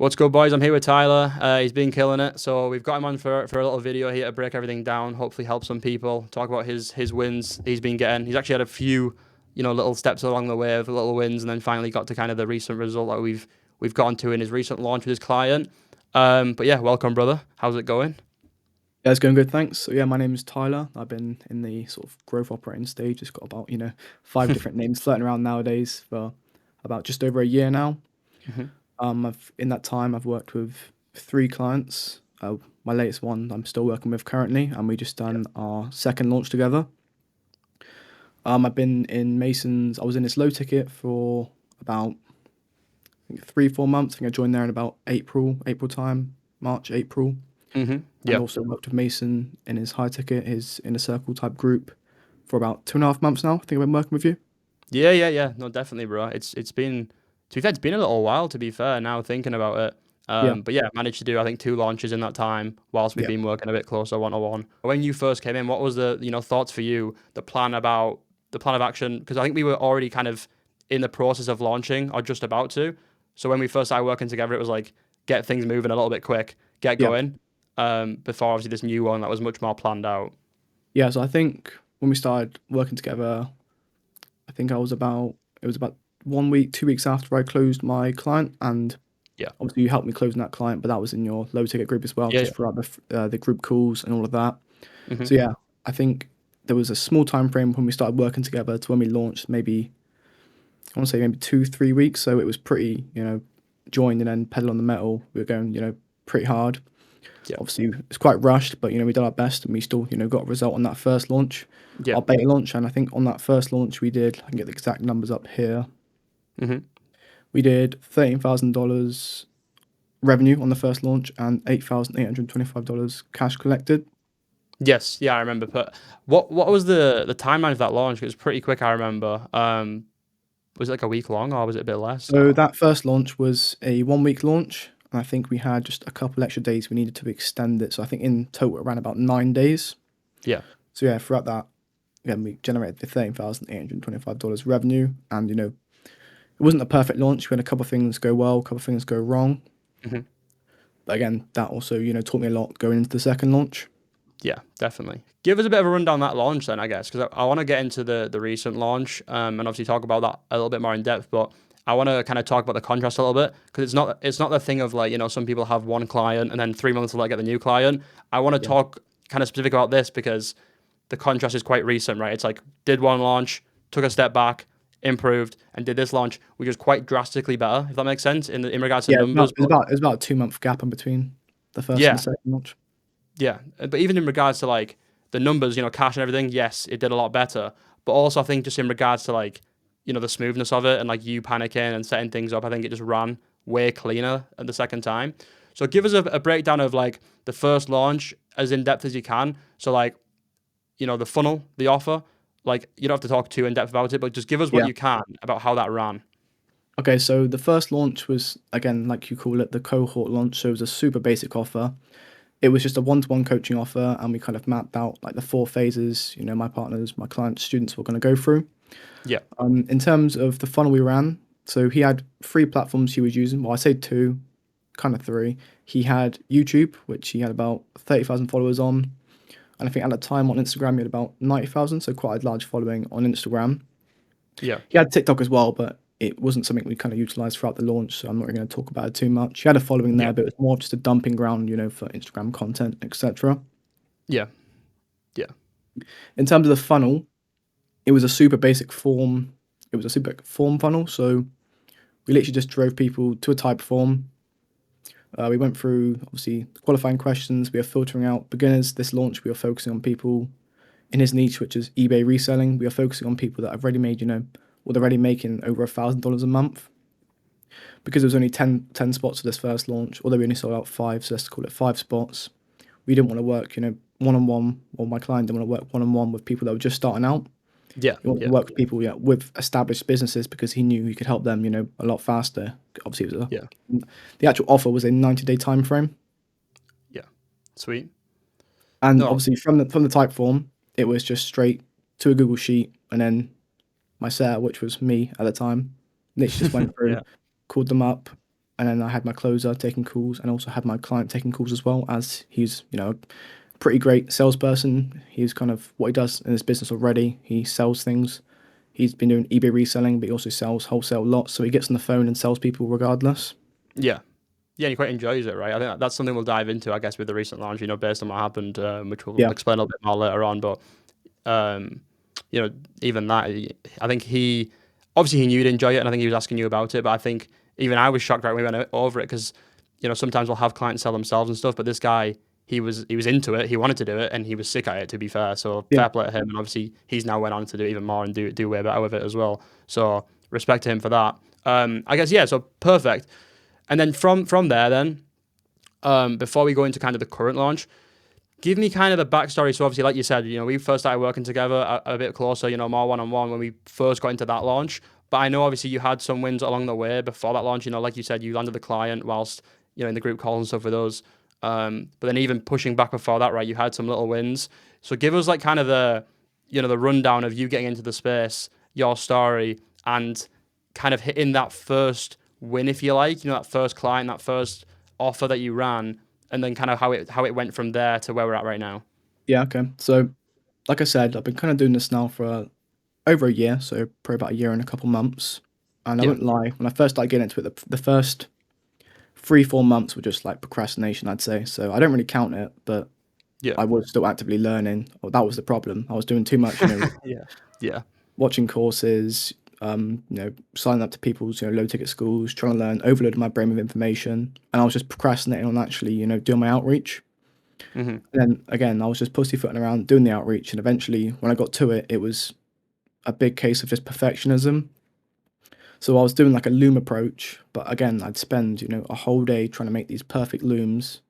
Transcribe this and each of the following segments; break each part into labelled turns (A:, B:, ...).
A: What's good, boys? I'm here with Tyler. He's been killing it. So we've got him on for a little video here to break everything down. Hopefully, help some people. Talk about his wins he's been getting. He's actually had a few, little steps along the way of little wins, and then finally got to kind of the recent result that we've gotten to in his recent launch with his client. But yeah, welcome, brother. How's it going?
B: Yeah, it's going good, thanks. So yeah, my name is Tyler. I've been in the sort of growth operating stage. It's got about, five different names floating around nowadays for about just over a year now.
A: Mhm.
B: In that time I've worked with three clients. My latest one I'm still working with currently, and we just
A: Yeah.
B: done our second launch together. I've been in Mason's. I was in its low ticket for about I think 3-4 months. I think I joined there in about April time, March, April. And
A: Yeah.
B: also worked with Mason in his high ticket, his inner circle type group for about 2.5 months now. I think I've been working with you.
A: Yeah. No, definitely, bro. It's been to be fair, it's been a little while to be fair. Now thinking about it,
B: Yeah,
A: but yeah, managed to do I think two launches in that time whilst we've
B: yeah,
A: been working a bit closer one on one. When you first came in, what was the thoughts for you, the plan of action? Because I think we were already kind of in the process of launching or just about to. So when we first started working together, it was like get things moving a little bit quick, get
B: yeah,
A: going. Before obviously this new one that was much more planned out.
B: yeah. So I think when we started working together, I think it was about 1 week, 2 weeks after I closed my client, and
A: Yeah.
B: obviously you helped me closing that client, but that was in your low ticket group as well,
A: Yeah.
B: just throughout the group calls and all of that.
A: Hmm.
B: So yeah, I think there was a small time frame when we started working together to when we launched. Maybe I want to say maybe 2-3 weeks. So it was pretty, joined and then pedal on the metal. We were going, pretty hard.
A: Yeah.
B: Obviously, it's quite rushed, but we did our best, and we still, got a result on that first launch,
A: Yeah.
B: our beta launch. And I think on that first launch, we did. I can get the exact numbers up here.
A: Hmm.
B: We did $13,000 revenue on the first launch and $8,825 cash collected.
A: Yes, yeah, I remember. But what was the timeline of that launch? It was pretty quick, I remember. Was it like a week long or was it a bit less?
B: So
A: Or
B: that first launch was a 1 week launch, and I think we had just a couple extra days we needed to extend it. So I think in total it ran about 9 days.
A: yeah,
B: So yeah, throughout that, again, we generated the $13,825 revenue, and it wasn't a perfect launch. We had a couple of things go well, a couple of things go wrong.
A: hmm,
B: But again, that also taught me a lot going into the second launch.
A: yeah, definitely. Give us a bit of a rundown on that launch then, I guess, because I want to get into the recent launch, and obviously talk about that a little bit more in depth. But I want to kind of talk about the contrast a little bit because it's not the thing of like some people have one client and then 3 months later get the new client. I want to
B: Yeah,
A: talk kind of specific about this because the contrast is quite recent, right? It's like did one launch, took a step back, improved, and did this launch, which was quite drastically better, if that makes sense in regards to
B: yeah.
A: numbers. But
B: It's about a 2 month gap in between the first and the
A: yeah,
B: second launch.
A: yeah. But even in regards to like the numbers, cash and everything, yes, it did a lot better. But also, I think just in regards to like the smoothness of it and like you panicking and setting things up, I think it just ran way cleaner at the second time. So give us a breakdown of like the first launch as in depth as you can. So like the funnel, the offer. Like you don't have to talk too in depth about it, but just give us what
B: Yeah.
A: you can about how that ran.
B: Okay, so the first launch was, again, like you call it, the cohort launch. So it was a super basic offer. It was just a one-to-one coaching offer, and we kind of mapped out like the 4 phases, my partners, my clients, students were going to go through.
A: Yeah,
B: In terms of the funnel we ran, so he had 3 platforms he was using. Well, I say two, kind of three. He had YouTube, which he had about 30,000 followers on. And I think at the time on Instagram, he had about 90,000, so quite a large following on Instagram.
A: yeah,
B: He had TikTok as well, but it wasn't something we kind of utilized throughout the launch, so I'm not really going to talk about it too much. He had a following
A: yeah,
B: there, but it was more just a dumping ground, for Instagram content, etc.
A: yeah, yeah,
B: In terms of the funnel, it was a super basic form. It was a super form funnel, so we literally just drove people to a type form. We went through obviously qualifying questions. We are filtering out beginners. This launch, we are focusing on people in his niche, which is eBay reselling. We are focusing on people that have already made, or they're already making over $1,000 a month. Because there was only 10 spots for this first launch, although we only sold out five, so let's call it 5 spots. We didn't want to work, one on one, or my client didn't want to work one on one with people that were just starting out.
A: yeah,
B: He wanted to
A: yeah,
B: work with people, yeah, with established businesses because he knew he could help them, a lot faster. Obviously,
A: yeah,
B: the actual offer was a 90-day time frame,
A: yeah. Sweet.
B: and
A: No,
B: obviously from the type form, it was just straight to a Google sheet, and then my setter, which was me at the time, literally just went through,
A: yeah,
B: called them up, and then I had my closer taking calls, and also had my client taking calls as well, as he's, a pretty great salesperson. He's kind of what he does in his business already. He sells things. He's been doing eBay reselling, but he also sells wholesale lots. So he gets on the phone and sells people regardless.
A: Yeah. Yeah, and he quite enjoys it, right? I think that's something we'll dive into, I guess, with the recent launch, based on what happened, which we'll
B: Yeah,
A: explain a little bit more later on. But, um, even that, I think obviously he knew you'd enjoy it, and I think he was asking you about it. But I think even I was shocked right when we went over it because, sometimes we'll have clients sell themselves and stuff, but this guy, he was into it, he wanted to do it, and he was sick at it, to be fair. So
B: yeah,
A: fair play to him, and obviously he's now went on to do even more and do way better with it as well. So respect to him for that. I guess, yeah. So perfect. And then from there, then before we go into kind of the current launch, give me kind of the backstory. So obviously, like you said, we first started working together a bit closer, more one-on-one when we first got into that launch. But I know obviously you had some wins along the way before that launch. Like you said, you landed the client whilst in the group calls and stuff with us. But then even pushing back before that, right, you had some little wins. So give us like kind of the rundown of you getting into the space, your story, and kind of hitting that first win, if you like, that first client, that first offer that you ran, and then kind of how it went from there to where we're at right now.
B: yeah. Okay. So, like I said, I've been kind of doing this now for over a year, so probably about a year and a couple months. And I
A: Yeah.
B: won't lie, when I first started getting into it, the first 3-4 months were just like procrastination, I'd say. So I don't really count it, but
A: Yeah.
B: I was still actively learning. Well, that was the problem. I was doing too much,
A: Yeah. Yeah.
B: watching courses, signing up to people's, low ticket schools, trying to learn, overloading my brain with information. And I was just procrastinating on actually, doing my outreach.
A: Mm-hmm.
B: And then again, I was just pussyfooting around doing the outreach. And eventually, when I got to it, it was a big case of just perfectionism. So I was doing like a loom approach, but again, I'd spend, a whole day trying to make these perfect looms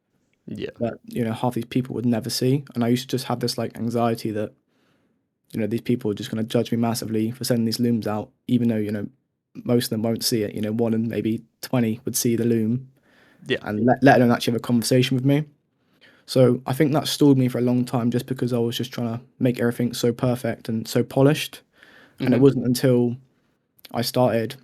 A: Yeah.
B: that, half these people would never see. And I used to just have this like anxiety that, these people are just going to judge me massively for sending these looms out, even though, most of them won't see it. One in maybe 20 would see the loom
A: Yeah.
B: and let alone actually have a conversation with me. So I think that stalled me for a long time just because I was just trying to make everything so perfect and so polished. And it
A: Mm-hmm.
B: wasn't until I started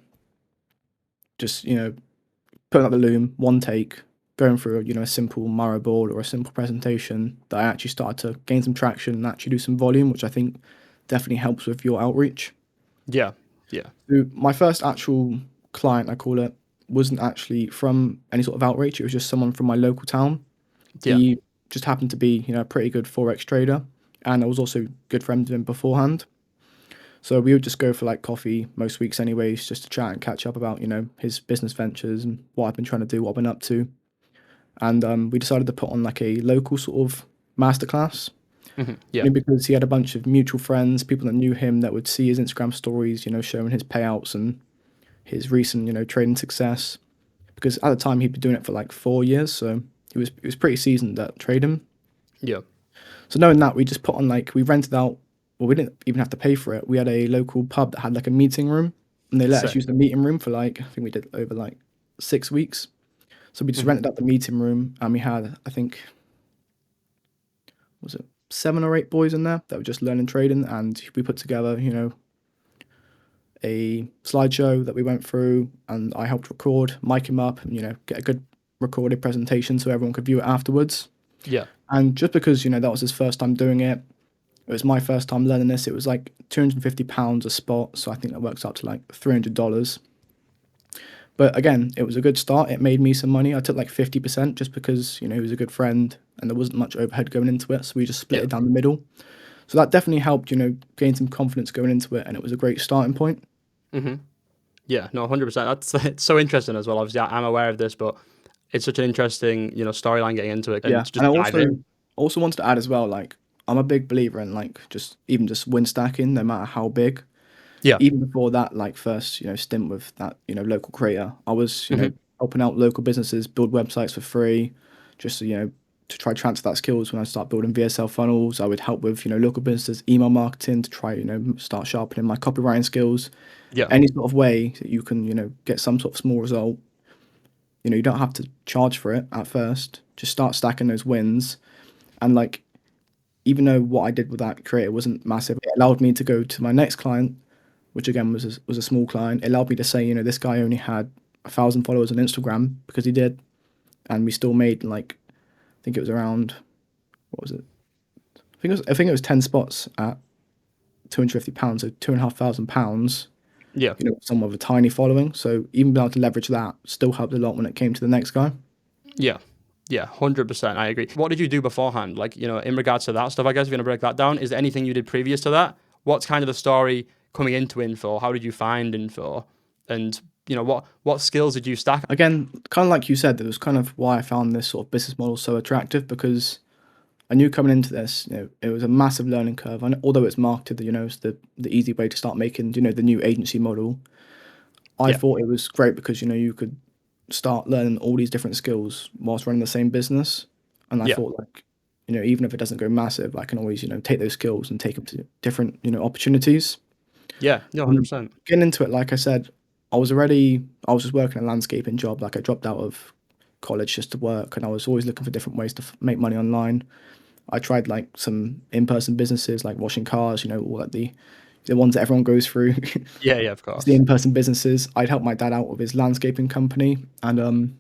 B: just, putting up the loom, one take, going through, a simple Miro board or a simple presentation, that I actually started to gain some traction and actually do some volume, which I think definitely helps with your outreach.
A: Yeah. Yeah.
B: So my first actual client, I call it, wasn't actually from any sort of outreach. It was just someone from my local town.
A: Yeah.
B: He just happened to be, a pretty good Forex trader. And I was also good friends with him beforehand. So we would just go for like coffee most weeks anyways, just to chat and catch up about, his business ventures and what I've been trying to do, what I've been up to. And we decided to put on like a local sort of masterclass,
A: Mm-hmm. Yeah.
B: because he had a bunch of mutual friends, people that knew him that would see his Instagram stories, showing his payouts and his recent, trading success. Because at the time he'd been doing it for like 4 years, so he was pretty seasoned at trading.
A: Yeah.
B: So knowing that, we just put on like we rented out. Well, we didn't even have to pay for it. We had a local pub that had like a meeting room, and they let us
A: Sick.
B: use the meeting room for like I think we did over like 6 weeks. So we just
A: Mm-hmm.
B: rented out the meeting room, and we had I think was it 7 or 8 boys in there that were just learning trading, and we put together a slideshow that we went through, and I helped record, mic him up, and get a good recorded presentation so everyone could view it afterwards.
A: Yeah.
B: And just because that was his first time doing it, it was my first time learning this. It was like £250 a spot, so I think that works out to like $300. But again, it was a good start. It made me some money. I took like 50% just because he was a good friend and there wasn't much overhead going into it, so we just split
A: Yeah.
B: it down the middle. So that definitely helped, gain some confidence going into it, and it was a great starting point.
A: Mm-hmm. Yeah. No, 100%. That's it's so interesting as well. Obviously, I'm aware of this, but it's such an interesting, storyline getting into it and
B: Yeah,
A: to
B: and
A: just
B: I
A: dive in.
B: also wanted to add as well, like I'm a big believer in like just win stacking, no matter how big.
A: Yeah.
B: Even before that, like first, stint with that, local creator, I was,
A: Mm-hmm.
B: helping out local businesses build websites for free, just to try to transfer that skills when I start building VSL funnels. I would help with, local businesses email marketing to try, start sharpening my copywriting skills.
A: Yeah.
B: Any sort of way that you can, get some sort of small result. You don't have to charge for it at first. Just start stacking those wins. And like, even though what I did with that creator wasn't massive, it allowed me to go to my next client, which again was a small client. It allowed me to say, this guy only had 1,000 followers on Instagram because he did, and we still made like I think it was around what was it? I think it was 10 spots at £250, so £2,500.
A: Yeah.
B: Someone with a tiny following. So even being able to leverage that still helped a lot when it came to the next guy.
A: Yeah. Yeah, 100%. I agree. What did you do beforehand? Like, in regards to that stuff, I guess, if you're going to break that down, is there anything you did previous to that? What's kind of the story coming into info? How did you find info? And, what skills did you stack?
B: Again, kind of like you said, that was kind of why I found this sort of business model so attractive because I knew coming into this, it was a massive learning curve. And although it's marketed, it's the easy way to start making, the new agency model. I
A: Yeah.
B: thought it was great because, you could start learning all these different skills whilst running the same business. And I
A: Yeah.
B: thought like, even if it doesn't go massive, I can always, take those skills and take them to different, opportunities.
A: Yeah. No,
B: And
A: 100%.
B: getting into it, like I said, I was just working a landscaping job. Like I dropped out of college just to work, and I was always looking for different ways to make money online. I tried like some in-person businesses, like washing cars. All like the ones that everyone goes through.
A: Yeah. Yeah, of
B: It's the
A: course.
B: in-person businesses. I'd help my dad out with his landscaping company, and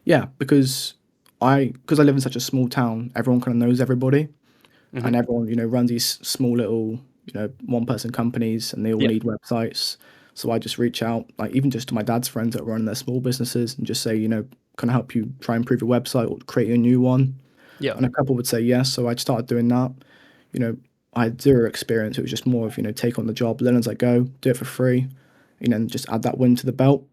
B: yeah, because I live in such a small town, everyone kind of knows everybody,
A: Hmm.
B: and everyone runs these small little one-person companies, and they all
A: Yeah.
B: need websites. So I just reach out, like even just to my dad's friends that run their small businesses, and just say, can I help you try and improve your website or create a new one?
A: Yeah.
B: And a couple would say yes. So I started doing that. You know, I had zero experience. It was just more of take on the job, learn as I go, do it for free, and just add that win to the belt.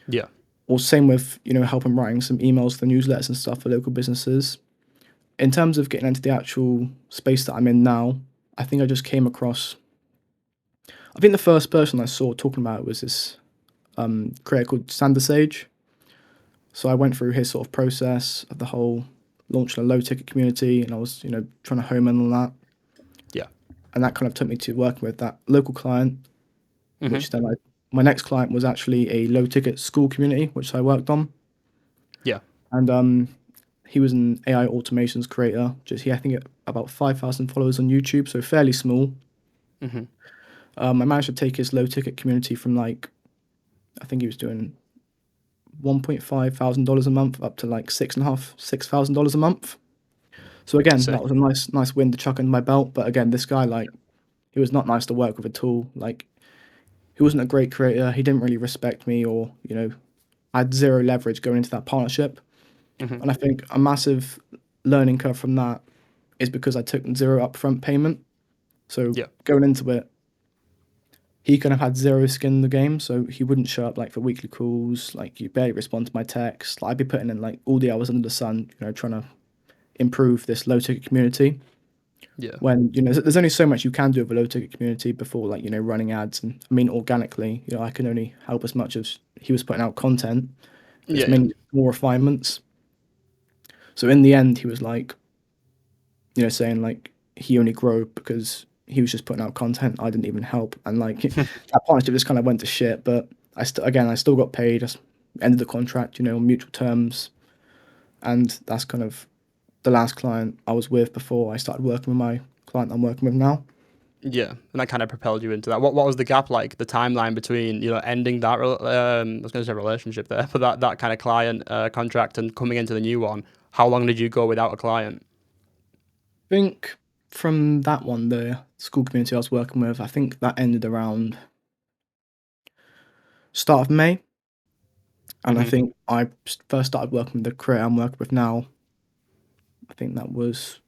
A: Yeah.
B: Or same with helping writing some emails for newsletters and stuff for local businesses. In terms of getting into the actual space that I'm in now, I think I just came across. I think the first person I saw talking about it was this creator called Sander Sage. So I went through his sort of process of the whole launching a low ticket community, and I was trying to home in on that,
A: Yeah.
B: and that kind of took me to working with that local client,
A: Hmm.
B: which then my next client was actually a low ticket school community, which I worked on,
A: Yeah.
B: and he was an AI automations creator. Just he, I think, about 5,000 followers on YouTube, so fairly small.
A: Hmm.
B: I managed to take his low ticket community from like I think he was doing $1,500 a month up to like $6,500 a month. So again, that
A: Sick.
B: was a nice win to chuck in my belt. But again, this guy like he was not nice to work with at all. Like he wasn't a great creator. He didn't really respect me, or I had zero leverage going into that partnership.
A: Hmm.
B: And I think a massive learning curve from that is because I took zero upfront payment. So
A: Yeah.
B: going into it, he kind of had zero skin in the game. So he wouldn't show up like for weekly calls. Like he barely respond to my texts. Like, I'd be putting in like all the hours under the sun, trying to improve this low ticket community.
A: Yeah.
B: When there's only so much you can do with a low ticket community before like running ads, and I mean organically, I can only help as much as he was putting out content. It's
A: Yeah. Yeah.
B: mainly more refinements. So in the end, he was like, saying like he only grew because he was just putting out content. I didn't even help, and like that partnership just kind of went to shit. But I still got paid. I ended the contract, on mutual terms, and that's kind of the last client I was with before I started working with my client I'm working with now.
A: Yeah, and that kind of propelled you into that. What was the gap like? The timeline between ending that I was going to say relationship there, but that kind of client contract and coming into the new one. How long did you go without a client?
B: I think from that one, the school community I was working with, I think that ended around start of May, and I
A: Hmm.
B: think I first started working with the creator I'm working with now. I think that was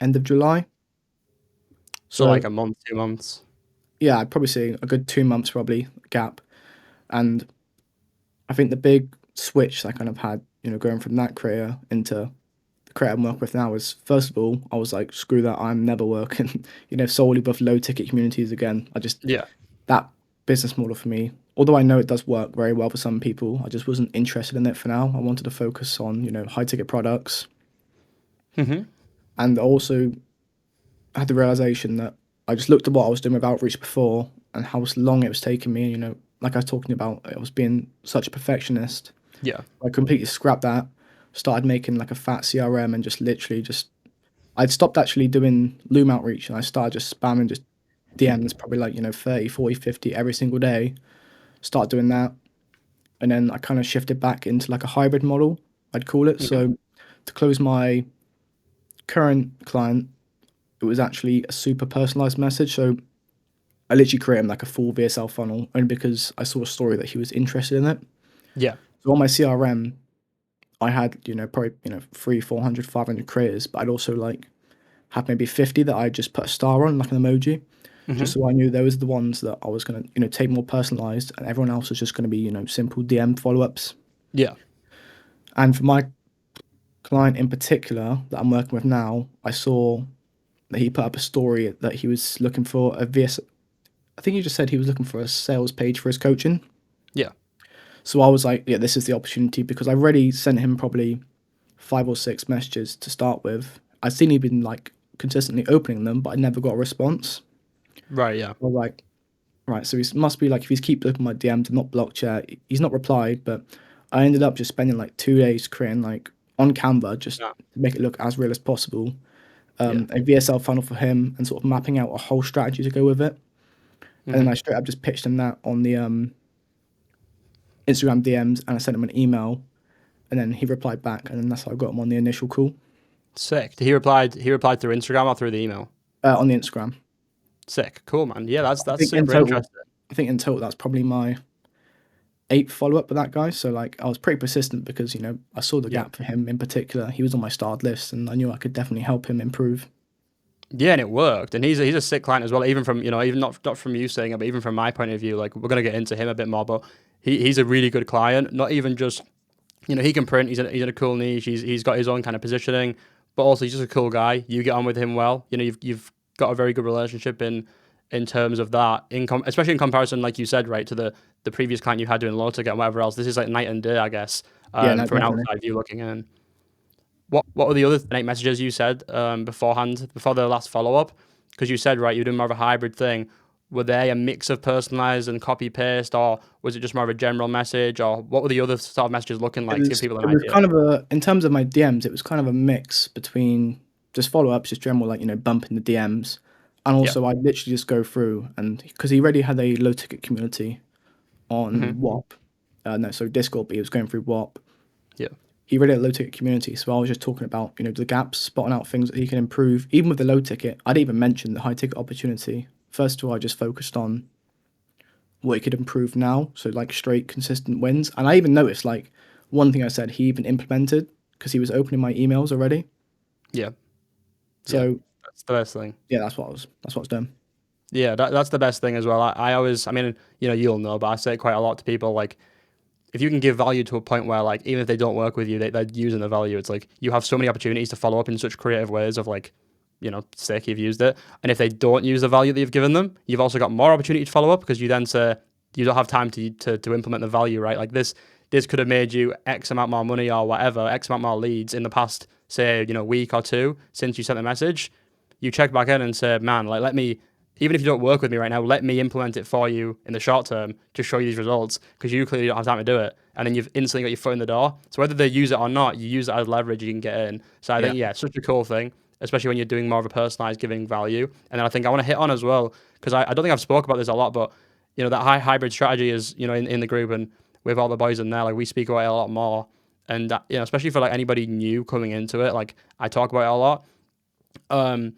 B: end of July.
A: So like
B: So
A: a month, 2 months.
B: yeah, I'd probably say a good 2 months probably gap. And I think the big switch I kind of had, going from that creator into the creator I'm working with now is first of all, I was like, screw that, I'm never working, solely with low ticket communities again.
A: Yeah.
B: That business model for me, although I know it does work very well for some people, I just wasn't interested in it for now. I wanted to focus on, high ticket products.
A: Hmm.
B: And also I had the realization that I just looked at what I was doing with outreach before and how long it was taking me. Like I was talking about, I was being such a perfectionist.
A: Yeah.
B: I completely scrapped that, started making like a fat CRM, and just literally just, I'd stopped actually doing Loom outreach, and I started just spamming just DMs, probably like, 30, 40, 50 every single day. Start doing that. and then I kind of shifted back into like a hybrid model, I'd call it.
A: Mhm.
B: So to close my current client, it was actually a super personalized message. So I literally created like a full VSL funnel only because I saw a story that he was interested in it.
A: Yeah.
B: So on my CRM, I had, probably, 300, 400, 500 creators, but I'd also like have maybe 50 that I just put a star on, like an emoji, just
A: Mhm.
B: so I knew those were the ones that I was going to, take more personalized, and everyone else was just going to be, simple DM follow ups.
A: Yeah.
B: And for my client in particular that I'm working with now, I saw that he put up a story that he was looking for a VS. I think he just said he was looking for a sales page for his coaching.
A: Yeah.
B: So I was like, yeah, this is the opportunity because I've already sent him probably 5 or 6 messages to start with. I'd seen he'd been like consistently opening them, but I never got a response.
A: Right. Yeah.
B: I was like, right, so he must be like, if he's keep looking at my DMs and not blocked yet, he's not replied. But I ended up just spending like 2 days creating like on Canva just
A: Yeah.
B: to make it look as real as possible.
A: Yeah.
B: A VSL funnel for him and sort of mapping out a whole strategy to go with it. And then
A: Mhm.
B: I straight up just pitched him that on the Instagram DMs, and I sent him an email, and then he replied back, and then that's how I got him on the initial call
A: Sick. He replied through Instagram or through the email.
B: on the Instagram.
A: Sick. Cool, man. Yeah, that's
B: I
A: that's
B: think in
A: super
B: total,
A: interesting.
B: that's probably my 8th follow up with that guy. So like I was pretty persistent because I saw the
A: Yeah.
B: gap for him in particular. He was on my starred list, and I knew I could definitely help him improve.
A: Yeah, and it worked. And he's a sick client as well. Even from even not from you saying it, but even from my point of view, like we're gonna get into him a bit more. But he's a really good client. Not even just he can print. He's in a cool niche. He's got his own kind of positioning, but also he's just a cool guy. You get on with him well. You've got a very good relationship in terms of that. Especially in comparison, like you said, right, to the previous client you had doing low ticket and whatever else. This is like night and day, I guess.
B: Yeah, no,
A: From an
B: definitely.
A: outside view looking in. What were the other 8 messages you said beforehand, before the last follow up? Because you said, right, you're doing more of a hybrid thing. Were they a mix of personalized and copy paste, or was it just more of a general message, or what were the other sort of messages looking
B: It
A: like to give
B: was
A: people an
B: it was
A: idea?
B: kind of in terms of my DMs, it was kind of a mix between just follow ups, just general like bumping the DMs, and
A: Yeah.
B: also I'd literally just go through and because he already had a low ticket community on
A: Hmm.
B: WAP, no, so Discord, but he was going through WAP.
A: Yeah.
B: He really had a low ticket community, so I was just talking about the gaps, spotting out things that he can improve. Even with the low ticket, I didn't even mention the high ticket opportunity. First of all, I just focused on what he could improve now, so like straight consistent wins. And I even noticed like one thing I said he even implemented because he was opening my emails already.
A: Yeah. Yeah.
B: So
A: That's the best thing.
B: yeah, that's what I was doing.
A: Yeah, that's the best thing as well. I always, I mean, you'll know, but I say it quite a lot to people. Like, if you can give value to a point where, like, even if they don't work with you, they're using the value. It's like you have so many opportunities to follow up in such creative ways of, like, sick, you've used it. And if they don't use the value that you've given them, you've also got more opportunity to follow up because you then say you don't have time to implement the value, right? Like this could have made you X amount more money or whatever, X amount more leads in the past, say, week or two since you sent the message. You check back in and say, man, like, let me, even if you don't work with me right now, let me implement it for you in the short term to show you these results because you clearly don't have time to do it. And then you've instantly got your foot in the door. So whether they use it or not, you use it as leverage, you can get in. So I
B: Yeah.
A: think, yeah, it's such a cool thing, especially when you're doing more of a personalized giving value. And then I think I want to hit on as well, because I don't think I've spoke about this a lot, but, that hybrid strategy is, in the group and with all the boys in there, like we speak about it a lot more. And, especially for like anybody new coming into it, like I talk about it a lot. Um,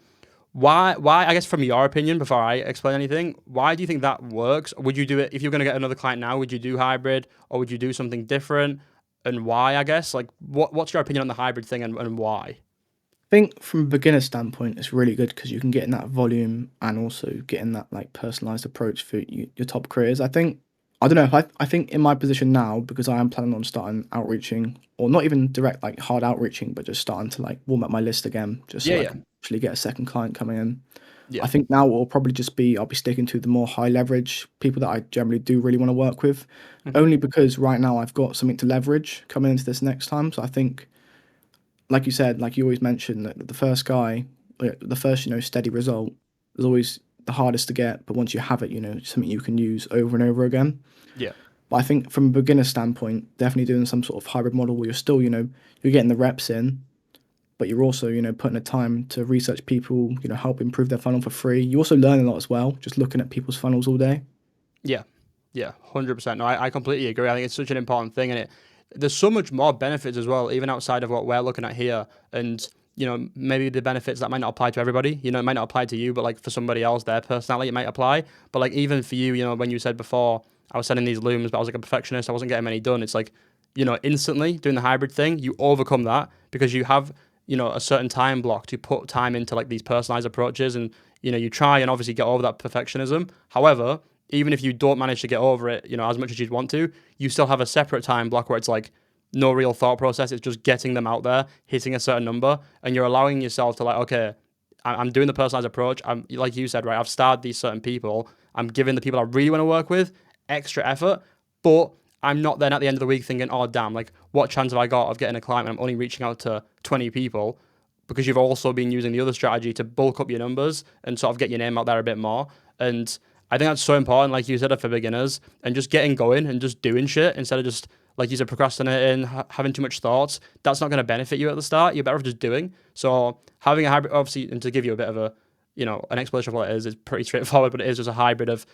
A: why I guess from your opinion, before I explain anything, why do you think that works? Would you do it if you're going to get another client now? Would you do hybrid or would you do something different? And why? I guess like what's your opinion on the hybrid thing and why?
B: I think from a beginner standpoint, it's really good because you can get in that volume and also get in that like personalized approach for your top careers. I don't know if I think in my position now because I am planning on starting outreaching or not even direct like hard outreaching, but just starting to like warm up my list again, just
A: Yeah,
B: so I
A: yeah,
B: can actually get a second client coming in. I
A: yeah.
B: think now it will probably just be I'll be sticking to the more high leverage people that I generally do really want to work with,
A: Hmm.
B: only because right now I've got something to leverage coming into this next time. So I think like you said, like you always mention that the first guy, the first steady result is always the hardest to get. But once you have it, it's something you can use over and over again.
A: Yeah,
B: But I think from a beginner standpoint, definitely doing some sort of hybrid model where you're still, you're getting the reps in, but you're also, putting the time to research people, help improve their funnel for free. You also learn a lot as well, just looking at people's funnels all day.
A: yeah, Yeah, 100%. No, I completely agree. I think it's such an important thing, and there's so much more benefits as well, even outside of what we're looking at here. And maybe the benefits that might not apply to everybody. It might not apply to you, but like for somebody else, their personality, it might apply. But like even for you, when you said before, I was sending these looms, but I was like a perfectionist, I wasn't getting many done. It's like, instantly doing the hybrid thing, you overcome that because you have, a certain time block to put time into like these personalized approaches, and you try and obviously get over that perfectionism. However, even if you don't manage to get over it, as much as you'd want to, you still have a separate time block where it's like no real thought process. It's just getting them out there, hitting a certain number, and you're allowing yourself to like, okay, I'm doing the personalized approach. I'm like you said, right? I've starred these certain people. I'm giving the people I really want to work with extra effort, but I'm not then at the end of the week thinking, oh damn, like what chance have I got of getting a client when I'm only reaching out to 20 people? Because you've also been using the other strategy to bulk up your numbers and sort of get your name out there a bit more. And I think that's so important, like you said, for beginners, and just getting going and just doing shit instead of just, like you said, procrastinating, having too much thoughts. That's not going to benefit you at the start. You're better off just doing. So having a hybrid, obviously, and to give you a bit of a, an explanation of what it is pretty straightforward, but it is just a hybrid of,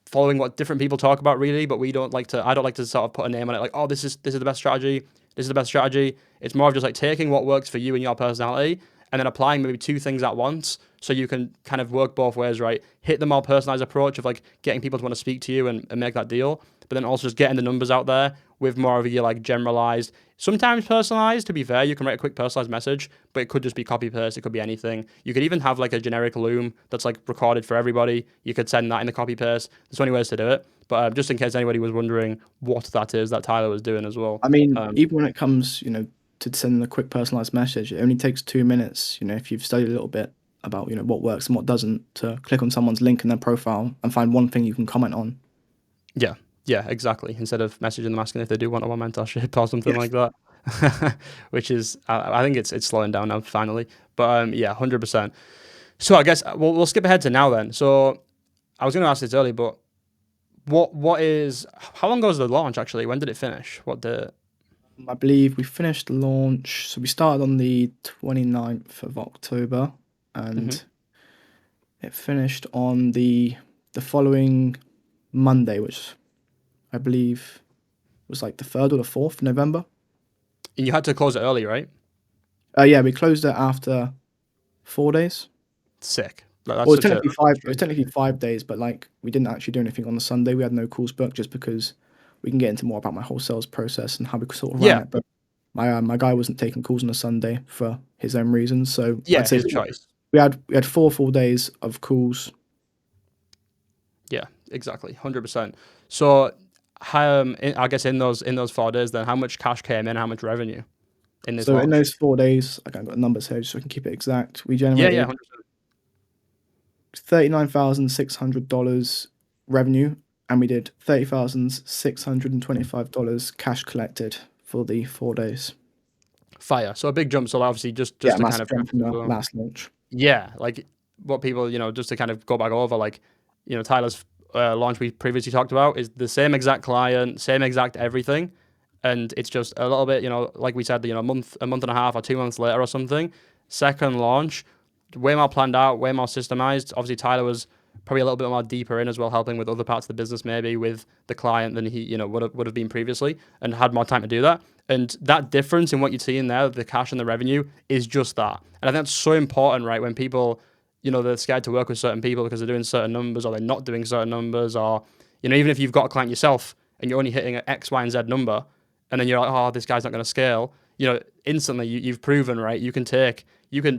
A: following what different people talk about really, but I don't like to sort of put a name on it like, oh, this is the best strategy. This is the best strategy. It's more of just like taking what works for you and your personality and then applying maybe two things at once so you can kind of work both ways, right? Hit the more personalized approach of like getting people to want to speak to you and make that deal, but then also just getting the numbers out there with more of your like generalized, sometimes personalized. To be fair, you can write a quick personalized message, but it could just be copy paste. It could be anything. You could even have like a generic loom that's like recorded for everybody. You could send that in the copy paste. There's so many ways to do it. But just in case anybody was wondering what that is that Tyler was doing as well.
B: I mean, even when it comes, to sending a quick personalized message, it only takes 2 minutes, if you've studied a little bit about, what works and what doesn't, to click on someone's link in their profile and find one thing you can comment on.
A: Yeah, yeah, exactly. Instead of messaging them asking if they do want a one mentorship or something like that, which is, I think it's slowing down now finally. But yeah, 100%. So I guess we'll skip ahead to now then. So I was going to ask this earlier, but how long ago was the launch actually? When did it finish? What the?
B: I believe we finished launch, so we started on the 29th of October, and it finished on the following Monday, which I believe was like the 3rd or the 4th of November.
A: And you had to close it early, right?
B: Yeah, we closed it after 4 days.
A: Sick.
B: Well, it was technically five. It was technically 5 days, but like we didn't actually do anything on the Sunday. We had no calls booked just because we can get into more about my whole sales process and how we sort of ran it. But my guy wasn't taking calls on a Sunday for his own reasons. So
A: yeah,
B: I'd say
A: his choice.
B: We had 4 full days of calls.
A: Yeah, exactly, 100%. So, I guess in those 4 days, then how much cash came in? How much revenue in this?
B: So
A: launch?
B: in those 4 days, I've got the numbers here so I can keep it exact. We generated
A: 100%.
B: $39,600 revenue, and we did $30,625 cash collected for the 4 days.
A: Fire. So a big jump. So obviously just
B: Yeah,
A: to
B: massive
A: kind
B: jump from the last launch.
A: Yeah, like what people, just to kind of go back over, like, Tyler's launch we previously talked about is the same exact client, same exact everything, and it's just a little bit, like we said, a month and a half or 2 months later or something. Second launch, way more planned out, way more systemized. Obviously, Tyler was probably a little bit more deeper in as well, helping with other parts of the business, maybe with the client than he, would have been previously, and had more time to do that. And that difference in what you see in there, the cash and the revenue, is just that. And I think that's so important, right? When people, they're scared to work with certain people because they're doing certain numbers or they're not doing certain numbers, or, even if you've got a client yourself and you're only hitting an X, Y, and Z number, and then you're like, oh, this guy's not going to scale, instantly you've proven, right? You can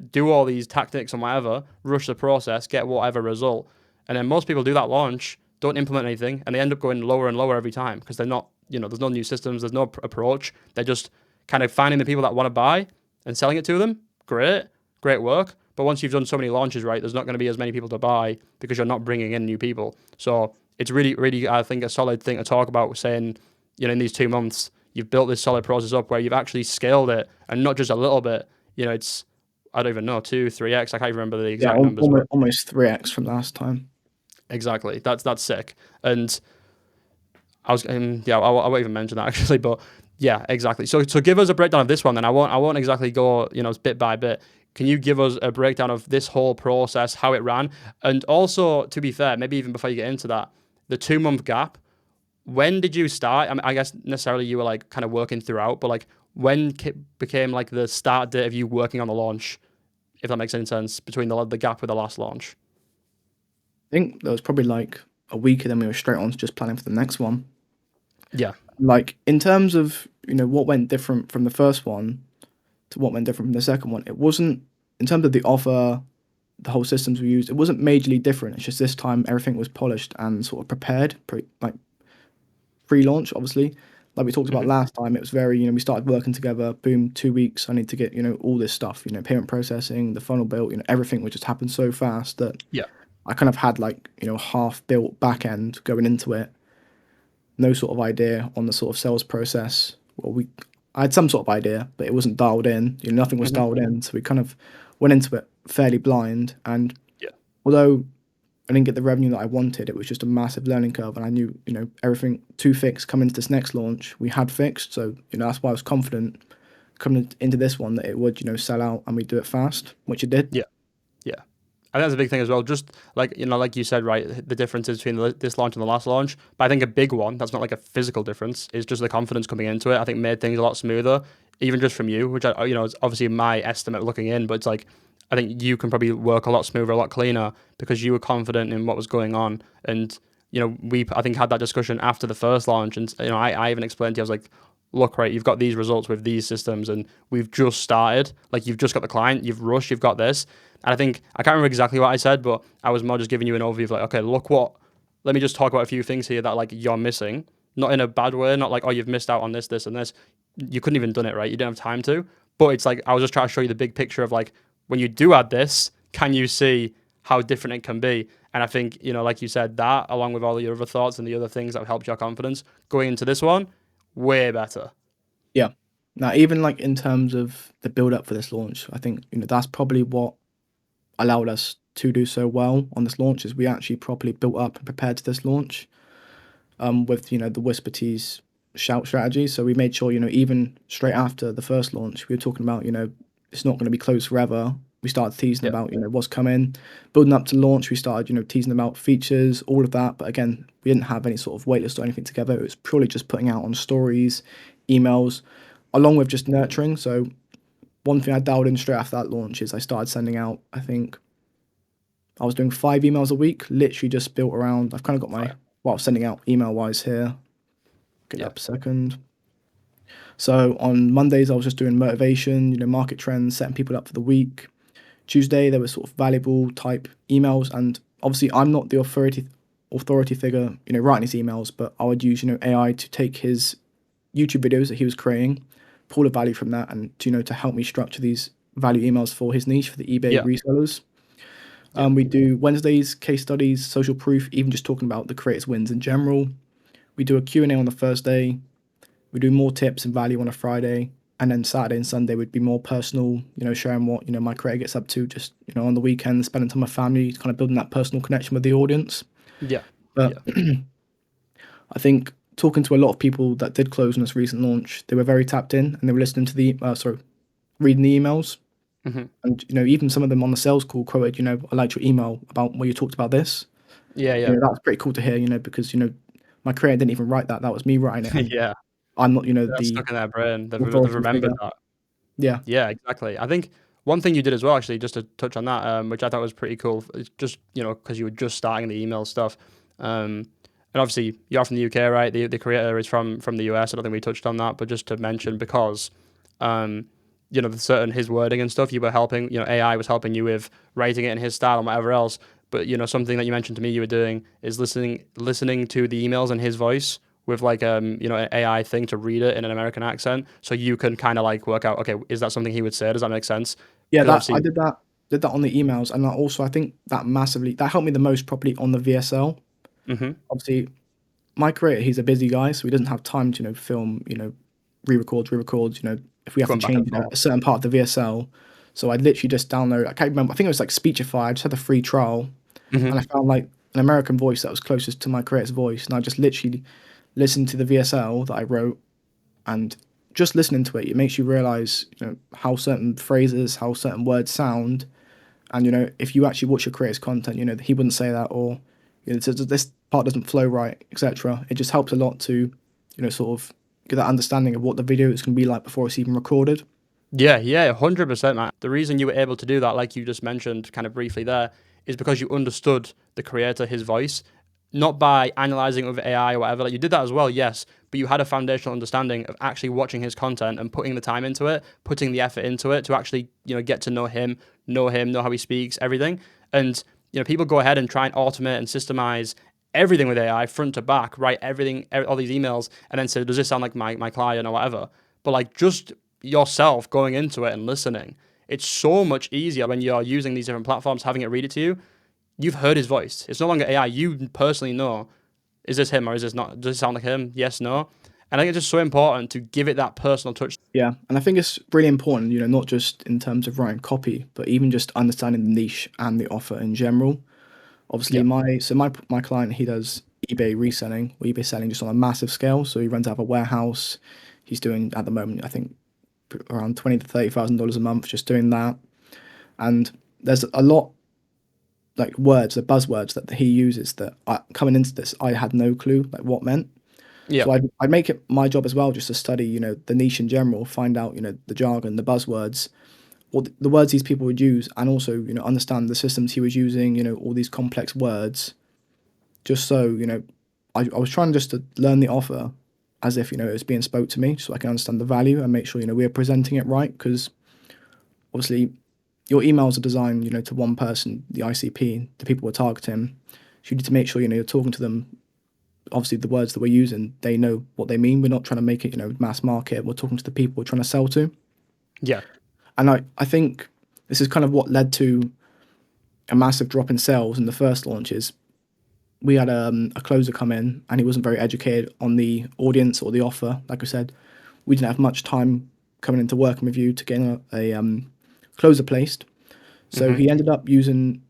A: do all these tactics and whatever, rush the process, get whatever result. And then most people do that launch, don't implement anything, and they end up going lower and lower every time because they're not, there's no new systems, there's no approach. They're just kind of finding the people that want to buy and selling it to them. Great work. But once you've done so many launches, right, there's not going to be as many people to buy because you're not bringing in new people. So it's really, really, I think, a solid thing to talk about, saying, in these 2 months, you've built this solid process up where you've actually scaled it, and not just a little bit. It's, I don't even know, 2, 3x. I can't even remember the exact numbers.
B: Almost 3x from last time.
A: Exactly. That's sick. And I won't even mention that actually, but yeah, exactly. So give us a breakdown of this one, then. I won't exactly go, bit by bit. Can you give us a breakdown of this whole process, how it ran? And also, to be fair, maybe even before you get into that, the 2 month gap. When did you start? I mean, I guess necessarily you were like kind of working throughout, but like when became like the start date of you working on the launch, if that makes any sense, between the gap with the last launch.
B: I think there was probably like a week, and then we were straight on to just planning for the next one.
A: Yeah.
B: Like in terms of what went different from the first one to what went different from the second one, it wasn't in terms of the offer, the whole systems we used. It wasn't majorly different. It's just this time everything was polished and sort of prepared, like pre-launch, obviously. Like we talked about
A: Hmm.
B: last time, it was very, we started working together, boom, 2 weeks, I need to get, all this stuff, payment processing, the funnel built, everything would just happen so fast that
A: Yeah.
B: I kind of had like, half built back end going into it, no sort of idea on the sort of sales process. I had some sort of idea, but it wasn't dialed in, nothing was
A: Hmm.
B: dialed in. So we kind of went into it fairly blind. And
A: Yeah.
B: although I didn't get the revenue that I wanted, it was just a massive learning curve. And I knew, everything to fix coming into this next launch, we had fixed. So, that's why I was confident coming into this one that it would, sell out and we'd do it fast, which it did.
A: Yeah. Yeah. I think that's a big thing as well. Just like like you said, right? The differences between this launch and the last launch. But I think a big one that's not like a physical difference is just the confidence coming into it. I think made things a lot smoother, even just from you, which is obviously my estimate looking in. But it's like I think you can probably work a lot smoother, a lot cleaner because you were confident in what was going on. And we I think had that discussion after the first launch, and I even explained to you, I was like, look, right, you've got these results with these systems, and we've just started. Like you've just got the client, you've rushed, you've got this. And I think I can't remember exactly what I said, but I was more just giving you an overview of like, okay, look what. Let me just talk about a few things here that like you're missing, not in a bad way, not like oh you've missed out on this, this, and this. You couldn't even done it right. You didn't have time to. But it's like I was just trying to show you the big picture of like when you do add this, can you see how different it can be? And I think like you said, that along with all your other thoughts and the other things that have helped your confidence going into this one, way better.
B: Yeah. Now, even like in terms of the build up for this launch, I think, that's probably what allowed us to do so well on this launch is we actually properly built up and prepared to this launch with the whisper-tease-shout strategy. So we made sure even straight after the first launch we were talking about it's not going to be closed forever. We started teasing
A: Yeah.
B: about what's coming, building up to launch. We started teasing about features, all of that. But again, we didn't have any sort of waitlist or anything together. It was purely just putting out on stories, emails, along with just nurturing. So one thing I dialed in straight after that launch is I started sending out, I think I was doing 5 emails a week, literally just built around. I've kind of got my,
A: Fire.
B: well, sending out email wise here. Get it
A: Yeah.
B: up a second. So on Mondays, I was just doing motivation, market trends, setting people up for the week. Tuesday, there were sort of valuable type emails. And obviously, I'm not the authority figure, writing his emails, but I would use, AI to take his YouTube videos that he was creating, pull the value from that, and to help me structure these value emails for his niche for the eBay
A: Yeah.
B: resellers.
A: Yeah.
B: We do Wednesdays, case studies, social proof, even just talking about the creators' wins in general. We do a Q&A on the Thursday. We do more tips and value on a Friday. And then Saturday and Sunday would be more personal, sharing what, my creator gets up to just, on the weekend, spending time with family, kind of building that personal connection with the audience.
A: Yeah.
B: But
A: Yeah.
B: I think talking to a lot of people that did close on this recent launch, they were very tapped in and they were listening to reading the emails.
A: Hmm.
B: And, even some of them on the sales call quoted, I liked your email about where you talked about this.
A: Yeah. Yeah.
B: That was pretty cool to hear, because, my creator didn't even write that. That was me writing it. And
A: Yeah.
B: I'm not,
A: That's
B: the
A: stuck in their brain. They've
B: authority
A: remembered
B: figure.
A: that.
B: Yeah.
A: Yeah, exactly. I think one thing you did as well, actually, just to touch on that, which I thought was pretty cool, is just because you were just starting the email stuff, and obviously you're from the UK, right? The creator is from the US. I don't think we touched on that, but just to mention because, um, the certain his wording and stuff, you were helping. AI was helping you with writing it in his style and whatever else. But something that you mentioned to me you were doing is listening to the emails in his voice with like an AI thing to read it in an American accent, so you can kind of like work out, okay, is that something he would say? Does that make sense?
B: Yeah,
A: Because
B: that I
A: obviously,
B: did that on the emails, and I think that helped me the most probably on the VSL.
A: hmm
B: Obviously, my creator, he's a busy guy, so he doesn't have time to film, re-records. If we have to
A: going back and
B: change
A: forth.
B: a certain part of the VSL. So I literally just download. I can't remember. I think it was like Speechify. I just had a free trial,
A: Hmm.
B: and I found like an American voice that was closest to my creator's voice, and I just literally listened to the VSL that I wrote, and just listening to it, it makes you realize, how certain phrases, how certain words sound, and if you actually watch your creator's content, he wouldn't say that, or This part doesn't flow right, etc. It just helps a lot to, sort of get that understanding of what the video is going to be like before it's even recorded.
A: Yeah, yeah, 100%, man. The reason you were able to do that, like you just mentioned kind of briefly there, is because you understood the creator, his voice, not by analyzing it with AI or whatever. Like you did that as well, yes, but you had a foundational understanding of actually watching his content and putting the time into it, putting the effort into it to actually, get to know him, know how he speaks, everything. And, people go ahead and try and automate and systemize everything with AI front to back, write everything, all these emails, and then say, does this sound like my client or whatever? But like just yourself going into it and listening, it's so much easier when you're using these different platforms, having it read it to you. You've heard his voice. It's no longer AI. You personally know, is this him or is this not? Does it sound like him? Yes, no. And I think it's just so important to give it that personal touch.
B: Yeah, and I think it's really important, not just in terms of writing copy, but even just understanding the niche and the offer in general. Obviously,
A: Yeah.
B: my client, he does eBay reselling or eBay selling just on a massive scale. So he runs out of a warehouse. He's doing at the moment, I think, around $20,000 to $30,000 a month just doing that. And there's a lot like words, the buzzwords that he uses that coming into this, I had no clue like what meant.
A: Yeah.
B: So I'd make it my job as well just to study, the niche in general, find out, the jargon, the buzzwords, or the words these people would use, and also, understand the systems he was using, all these complex words, just so, I was trying just to learn the offer as if, it was being spoke to me, so I can understand the value and make sure, we're presenting it right, because obviously your emails are designed, to one person, the ICP, the people we're targeting. So you need to make sure, you're talking to them. Obviously, the words that we're using, they know what they mean. We're not trying to make it, mass market. We're talking to the people we're trying to sell to.
A: Yeah.
B: And I think this is kind of what led to a massive drop in sales in the first launches. We had a closer come in and he wasn't very educated on the audience or the offer. Like I said, we didn't have much time coming into working with you to get a closer placed. So
A: Mm-hmm.
B: he ended up using,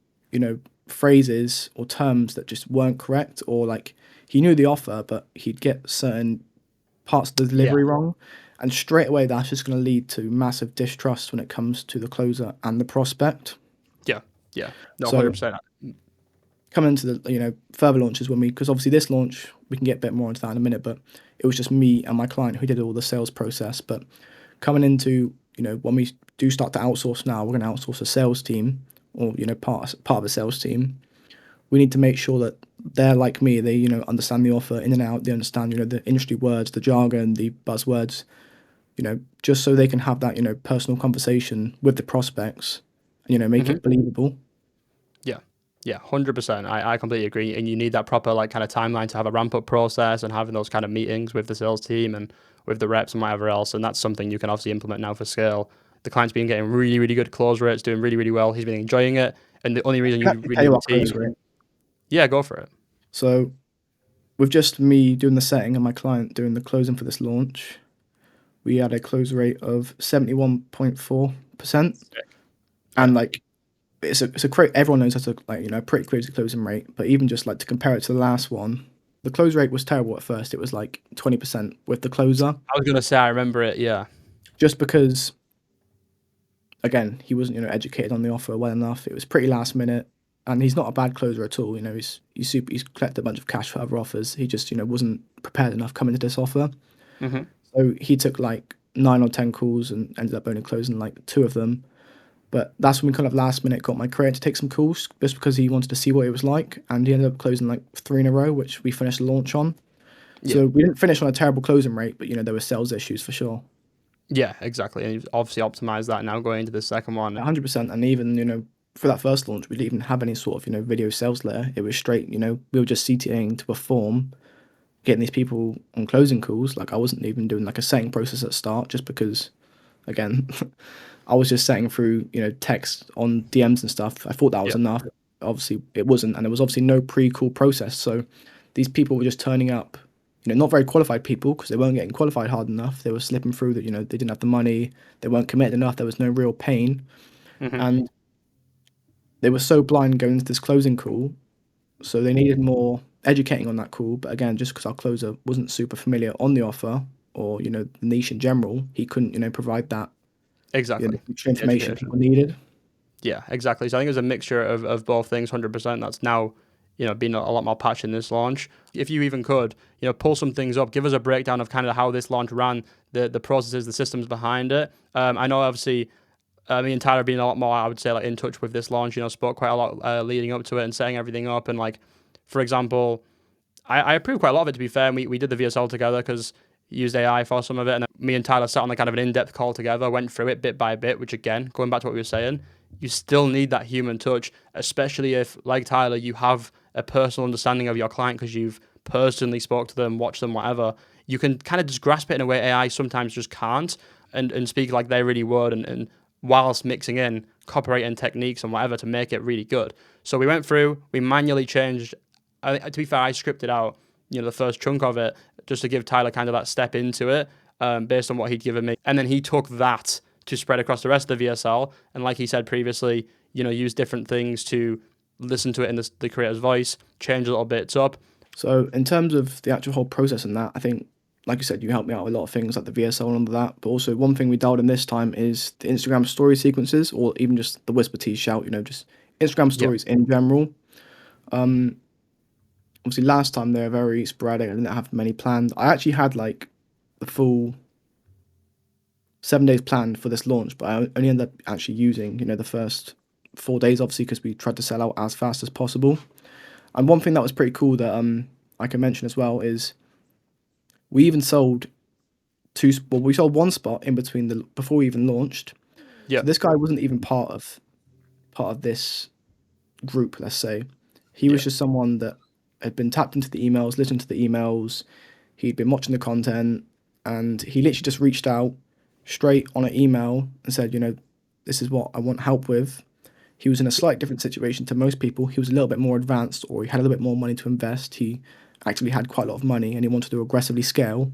B: phrases or terms that just weren't correct, or like he knew the offer, but he'd get certain parts of the
A: Yeah.
B: delivery wrong. And straight away, that's just going to lead to massive distrust when it comes to the closer and the prospect.
A: Yeah. Yeah. No,
B: So
A: 100%.
B: coming into the, further launches when because obviously this launch, we can get a bit more into that in a minute, but it was just me and my client who did all the sales process. But coming into, when we do start to outsource now, we're going to outsource a sales team or, part of a sales team. We need to make sure that they're like me. They, understand the offer in and out. They understand, the industry words, the jargon, the buzzwords, just so they can have that, personal conversation with the prospects, and, make
A: Mm-hmm.
B: it believable.
A: Yeah. Yeah, 100%. I completely agree. And you need that proper like kind of timeline to have a ramp up process and having those kind of meetings with the sales team and with the reps and whatever else. And that's something you can obviously implement now for scale. The client's been getting really, really good close rates, doing really, really well. He's been enjoying it. And the only reason
B: I can
A: you
B: actually
A: really
B: tell you
A: need
B: our
A: the
B: close
A: team.
B: rate.
A: Yeah, go for it.
B: So with just me doing the setting and my client doing the closing for this launch, we had a close rate of 71.4%.
A: Yeah.
B: And like it's a everyone knows that's a like pretty crazy closing rate, but even just like to compare it to the last one, the close rate was terrible at first. It was like 20% with the closer,
A: I was gonna say I remember it. Yeah.
B: just because again he wasn't educated on the offer well enough. It was pretty last minute, and he's not a bad closer at all. He's collected a bunch of cash for other offers. He just wasn't prepared enough coming to this offer.
A: Mm-hmm.
B: So he took like 9 or 10 calls and ended up only closing like two of them. But that's when we kind of last minute got my creator to take some calls just because he wanted to see what it was like. And he ended up closing like three in a row, which we finished the launch on.
A: Yeah.
B: So we didn't finish on a terrible closing rate, but there were sales issues for sure.
A: Yeah, exactly. And you've obviously optimized that now going into the second one.
B: 100%. And even, for that first launch, we didn't even have any sort of, video sales layer. It was straight, we were just CTAing to perform, getting these people on closing calls. Like I wasn't even doing like a setting process at the start just because, again, I was just setting through, text on DMs and stuff. I thought that was
A: Yeah.
B: enough. Obviously, it wasn't, and there was obviously no pre-call process. So these people were just turning up, not very qualified people because they weren't getting qualified hard enough. They were slipping through that, they didn't have the money, they weren't committed enough. There was no real pain,
A: Mm-hmm.
B: and they were so blind going into this closing call. So they needed more educating on that call. But again, just because our closer wasn't super familiar on the offer or the niche in general, he couldn't provide that
A: Exactly. The
B: information
A: education.
B: people needed.
A: Yeah, exactly. So I think it's a mixture of both things, 100%. That's now been a lot more patched in this launch. If you even could, pull some things up, give us a breakdown of kind of how this launch ran, the processes, the systems behind it. I know obviously me and Tyler have been a lot more, I would say, like in touch with this launch. Spoke quite a lot leading up to it and setting everything up. And like, for example, I approved quite a lot of it, to be fair. And we did the VSL together because used AI for some of it. And me and Tyler sat on like kind of an in-depth call together, went through it bit by bit, which again, going back to what we were saying, you still need that human touch, especially if, like Tyler, you have a personal understanding of your client because you've personally spoke to them, watched them, whatever. You can kind of just grasp it in a way AI sometimes just can't and speak like they really would and whilst mixing in copywriting techniques and whatever to make it really good. So we went through, we manually changed. To be fair, I scripted out, the first chunk of it just to give Tyler kind of that step into it based on what he'd given me. And then he took that to spread across the rest of the VSL. And like he said previously, use different things to listen to it in the creator's voice, change little bits up.
B: So in terms of the actual whole process and that, I think, like you said, you helped me out with a lot of things like the VSL and all that. But also one thing we dialed in this time is the Instagram story sequences, or even just the whisper-tease-shout, just Instagram stories in general. Obviously last time they were very sporadic. I didn't have many planned. I actually had like the full 7 days planned for this launch, but I only ended up actually using, the first 4 days, obviously, because we tried to sell out as fast as possible. And one thing that was pretty cool that I can mention as well is we even sold we sold one spot in between before we even launched.
A: Yeah.
B: So this guy wasn't even part of this group, let's say. He was just someone that had been tapped into the emails, listened to the emails, he'd been watching the content, and he literally just reached out straight on an email and said, this is what I want help with. He was in a slightly different situation to most people. He was a little bit more advanced, or he had a little bit more money to invest. He actually had quite a lot of money and he wanted to aggressively scale.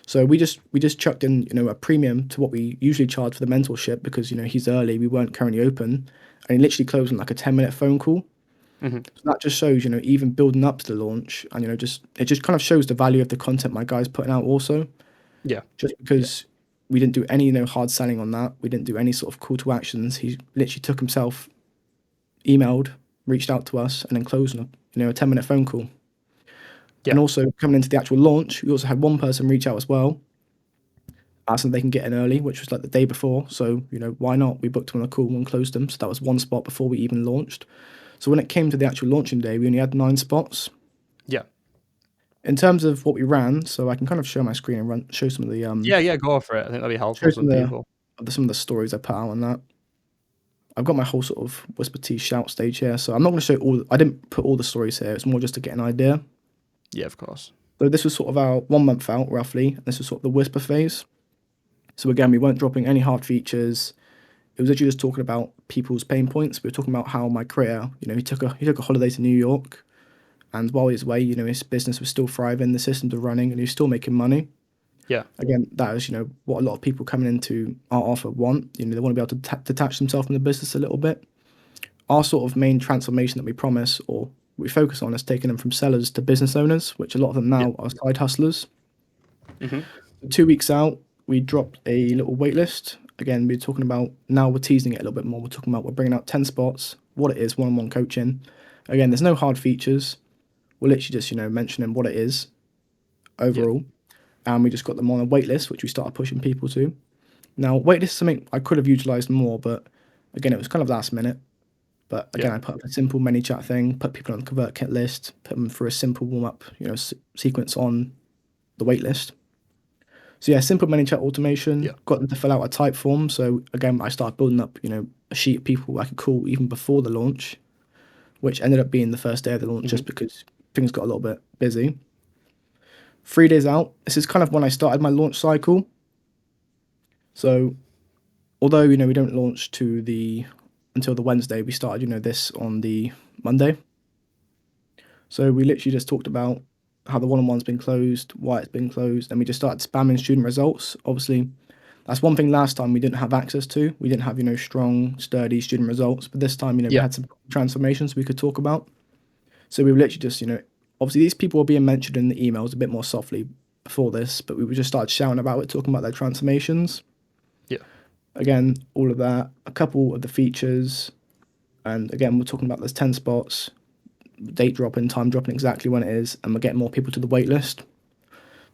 B: So we just chucked in, a premium to what we usually charge for the mentorship because, he's early, we weren't currently open. And he literally closed on like a 10-minute phone call.
A: Mm-hmm.
B: So that just shows, even building up to the launch and, it just kind of shows the value of the content my guy's putting out also.
A: Yeah.
B: Just because we didn't do any, hard selling on that. We didn't do any sort of call to actions. He literally took himself, emailed, reached out to us, and then closed on a 10-minute phone call. Yeah. And also coming into the actual launch, we also had one person reach out as well, asking if they can get in early, which was like the day before. So, why not? We booked them on a call and closed them. So that was one spot before we even launched. So when it came to the actual launching day, we only had 9 spots.
A: Yeah.
B: In terms of what we ran, so I can kind of show my screen and show some of the
A: Yeah, go for it. I think that'd be helpful for some people.
B: Some of the stories I put out on that. I've got my whole sort of whisper-tease-shout stage here, so I'm not going to show I didn't put all the stories here. It's more just to get an idea.
A: Yeah, of course.
B: So this was sort of our 1 month out, roughly. And this was sort of the whisper phase. So again, we weren't dropping any hard features. It was actually just talking about people's pain points. We were talking about how my creator, he took a holiday to New York, and while he was away, his business was still thriving, the systems were running, and he was still making money.
A: Yeah.
B: Again, that is, what a lot of people coming into our offer want. They want to be able to detach themselves from the business a little bit. Our sort of main transformation that we promise or we focus on is taking them from sellers to business owners, which a lot of them now are side hustlers.
A: Mm-hmm.
B: 2 weeks out, we dropped a little waitlist. Again, we're talking about, now we're teasing it a little bit more. We're talking about, we're bringing out 10 spots, what it is, one-on-one coaching. Again, there's no hard features. We're literally just, mentioning what it is overall. And we just got them on a waitlist, which we started pushing people to. Now, waitlist is something I could have utilized more, but again, it was kind of last minute. But again, I put up a simple ManyChat thing, put people on the ConvertKit list, put them through a simple warm-up, sequence on the waitlist. So yeah, simple ManyChat automation, got them to fill out a type form. So again, I started building up, a sheet of people I could call even before the launch, which ended up being the first day of the launch just because things got a little bit busy. 3 days out, this is kind of when I started my launch cycle. So although, we don't launch until the Wednesday, we started, this on the Monday. So we literally just talked about how the one-on-one's been closed, why it's been closed, and we just started spamming student results. Obviously, that's one thing last time we didn't have access to. We didn't have, strong, sturdy student results, but this time, we had some transformations we could talk about. So we were literally just, obviously these people were being mentioned in the emails a bit more softly before this, but we just started shouting about it, talking about their transformations. Yeah. Again, all of that, a couple of the features, and again, we're talking about those 10 spots, date dropping, time dropping exactly when it is, and we're getting more people to the waitlist.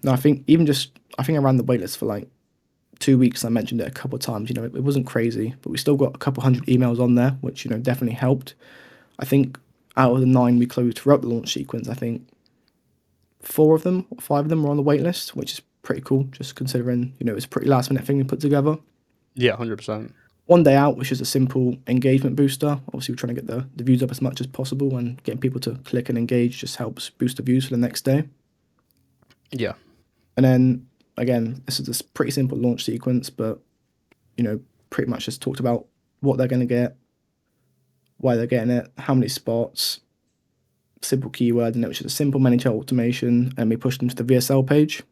B: Now, I think I ran the waitlist for like 2 weeks. I mentioned it a couple of times. It wasn't crazy, but we still got a couple hundred emails on there, which definitely helped. I think out of the 9 we closed throughout the launch sequence, I think 4 of them or 5 of them were on the waitlist, which is pretty cool, just considering it was a pretty last minute thing we put together.
A: Yeah, 100%.
B: One day out, which is a simple engagement booster. Obviously, we're trying to get the views up as much as possible, and getting people to click and engage just helps boost the views for the next day.
A: Yeah.
B: And then again, this is a pretty simple launch sequence, but pretty much just talked about what they're going to get, why they're getting it, how many spots, simple keyword, and it was just a simple manager automation, and we pushed them to the VSL page.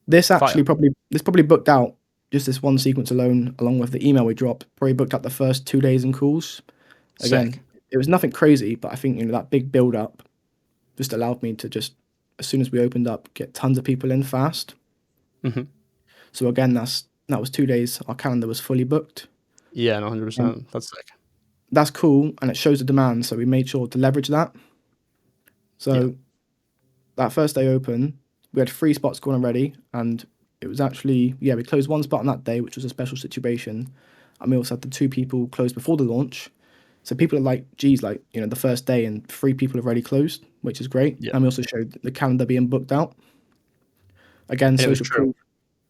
B: This
A: Fire.
B: probably booked out just this one sequence alone, along with the email we dropped. Probably booked out the first 2 days in calls. Again,
A: Sick.
B: it was nothing crazy, but I think that big build up just allowed me to just, as soon as we opened up, get tons of people in fast.
A: Hmm.
B: So again, that was 2 days. Our calendar was fully booked.
A: Yeah, no,
B: And
A: 100%. That's sick.
B: that's cool, and it shows the demand. So we made sure to leverage that.
A: Yeah.
B: So that first day open, we had 3 spots going already, and it was actually, yeah, we closed 1 spot on that day, which was a special situation, and we also had the 2 people closed before the launch. So people are like, geez, like, the first day and 3 people have already closed, which is great.
A: Yeah.
B: And we also showed the calendar being booked out. Again,
A: And it was
B: social
A: true.
B: proof.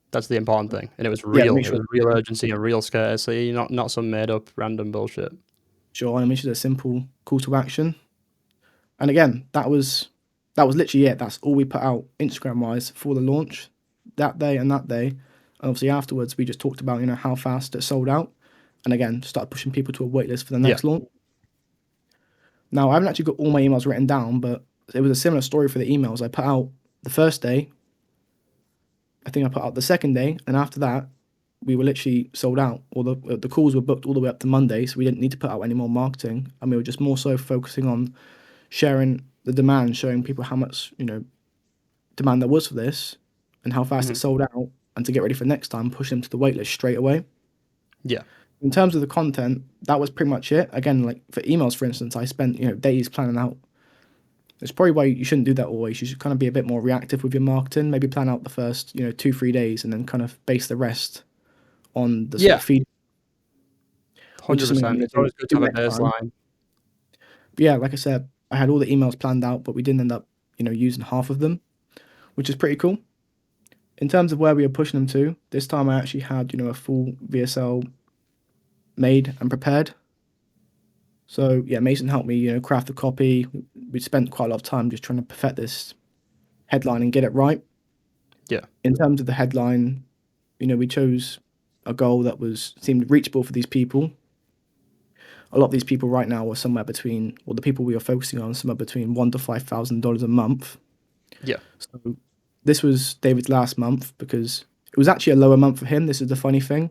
A: That's the important thing. And it was
B: Yeah,
A: real.
B: make
A: It
B: sure,
A: was real urgency and real scarcity, not some made up random bullshit.
B: sure, and make sure there's a simple call to action. And again, that was literally it. That's all we put out Instagram wise for the launch that day and that day. And obviously afterwards, we just talked about how fast it sold out, and again started pushing people to a waitlist for the
A: Yeah.
B: next launch. Now I haven't actually got all my emails written down, but it was a similar story for the emails. I put out the first day. I think I put out the second day, and after that, we were literally sold out. All the calls were booked all the way up to Monday, so we didn't need to put out any more marketing, and we were just more so focusing on sharing the demand, showing people how much demand there was for this, and how fast it
A: Hmm.
B: sold out, and to get ready for next time, push them to the waitlist straight away.
A: Yeah.
B: In terms of the content, that was pretty much it. Again, like for emails, for instance, I spent days planning out. It's probably why you shouldn't do that always. You should kind of be a bit more reactive with your marketing. Maybe plan out the first 2-3 days, and then kind of base the rest on the sort
A: Yeah.
B: of feed, which is something I'm
A: 100%.
B: going
A: It's
B: to
A: always good to
B: do
A: have a
B: next time.
A: baseline.
B: But yeah, like I said, I had all the emails planned out, but we didn't end up using half of them, which is pretty cool. In terms of where we were pushing them to, this time I actually had a full VSL made and prepared. So yeah, Mason helped me craft the copy. We spent quite a lot of time just trying to perfect this headline and get it right.
A: Yeah.
B: In terms of the headline, we chose a goal that seemed reachable for these people. A lot of these people right now are somewhere between, or the people we are focusing on, somewhere between $1,000 to $5,000 a month.
A: Yeah.
B: So this was David's last month because it was actually a lower month for him. This is the funny thing.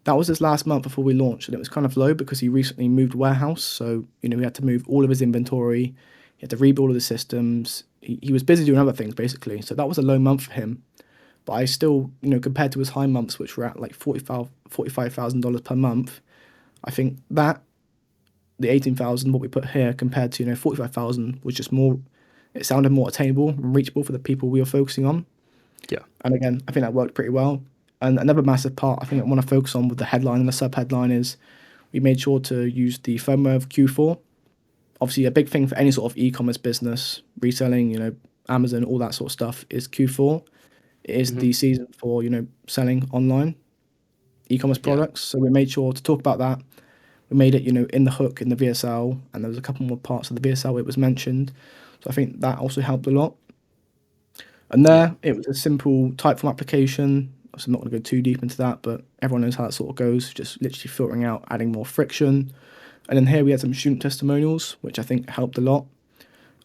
B: That was his last month before we launched, and it was kind of low because he recently moved warehouse. So, he had to move all of his inventory. He had to rebuild all the systems. He was busy doing other things, basically. So that was a low month for him. But I still, compared to his high months, which were at like $45,000 per month, I think that the 18,000, what we put here, compared to 45,000, was just more. It sounded more attainable and reachable for the people we were focusing on.
A: Yeah.
B: And again, I think that worked pretty well. And another massive part I think I want to focus on with the headline and the sub-headline is we made sure to use the firmware of Q4. Obviously, a big thing for any sort of e-commerce business, reselling, Amazon, all that sort of stuff is Q4. It is
A: Hmm.
B: the season for, selling online e-commerce
A: Yeah.
B: products. So we made sure to talk about that. We made it, in the hook in the VSL, and there was a couple more parts of the VSL it was mentioned. So I think that also helped a lot. And
A: Yeah.
B: there, it was a simple Typeform application. So I'm not going to go too deep into that, but everyone knows how that sort of goes. Just literally filtering out, adding more friction. And then here we had some student testimonials, which I think helped a lot.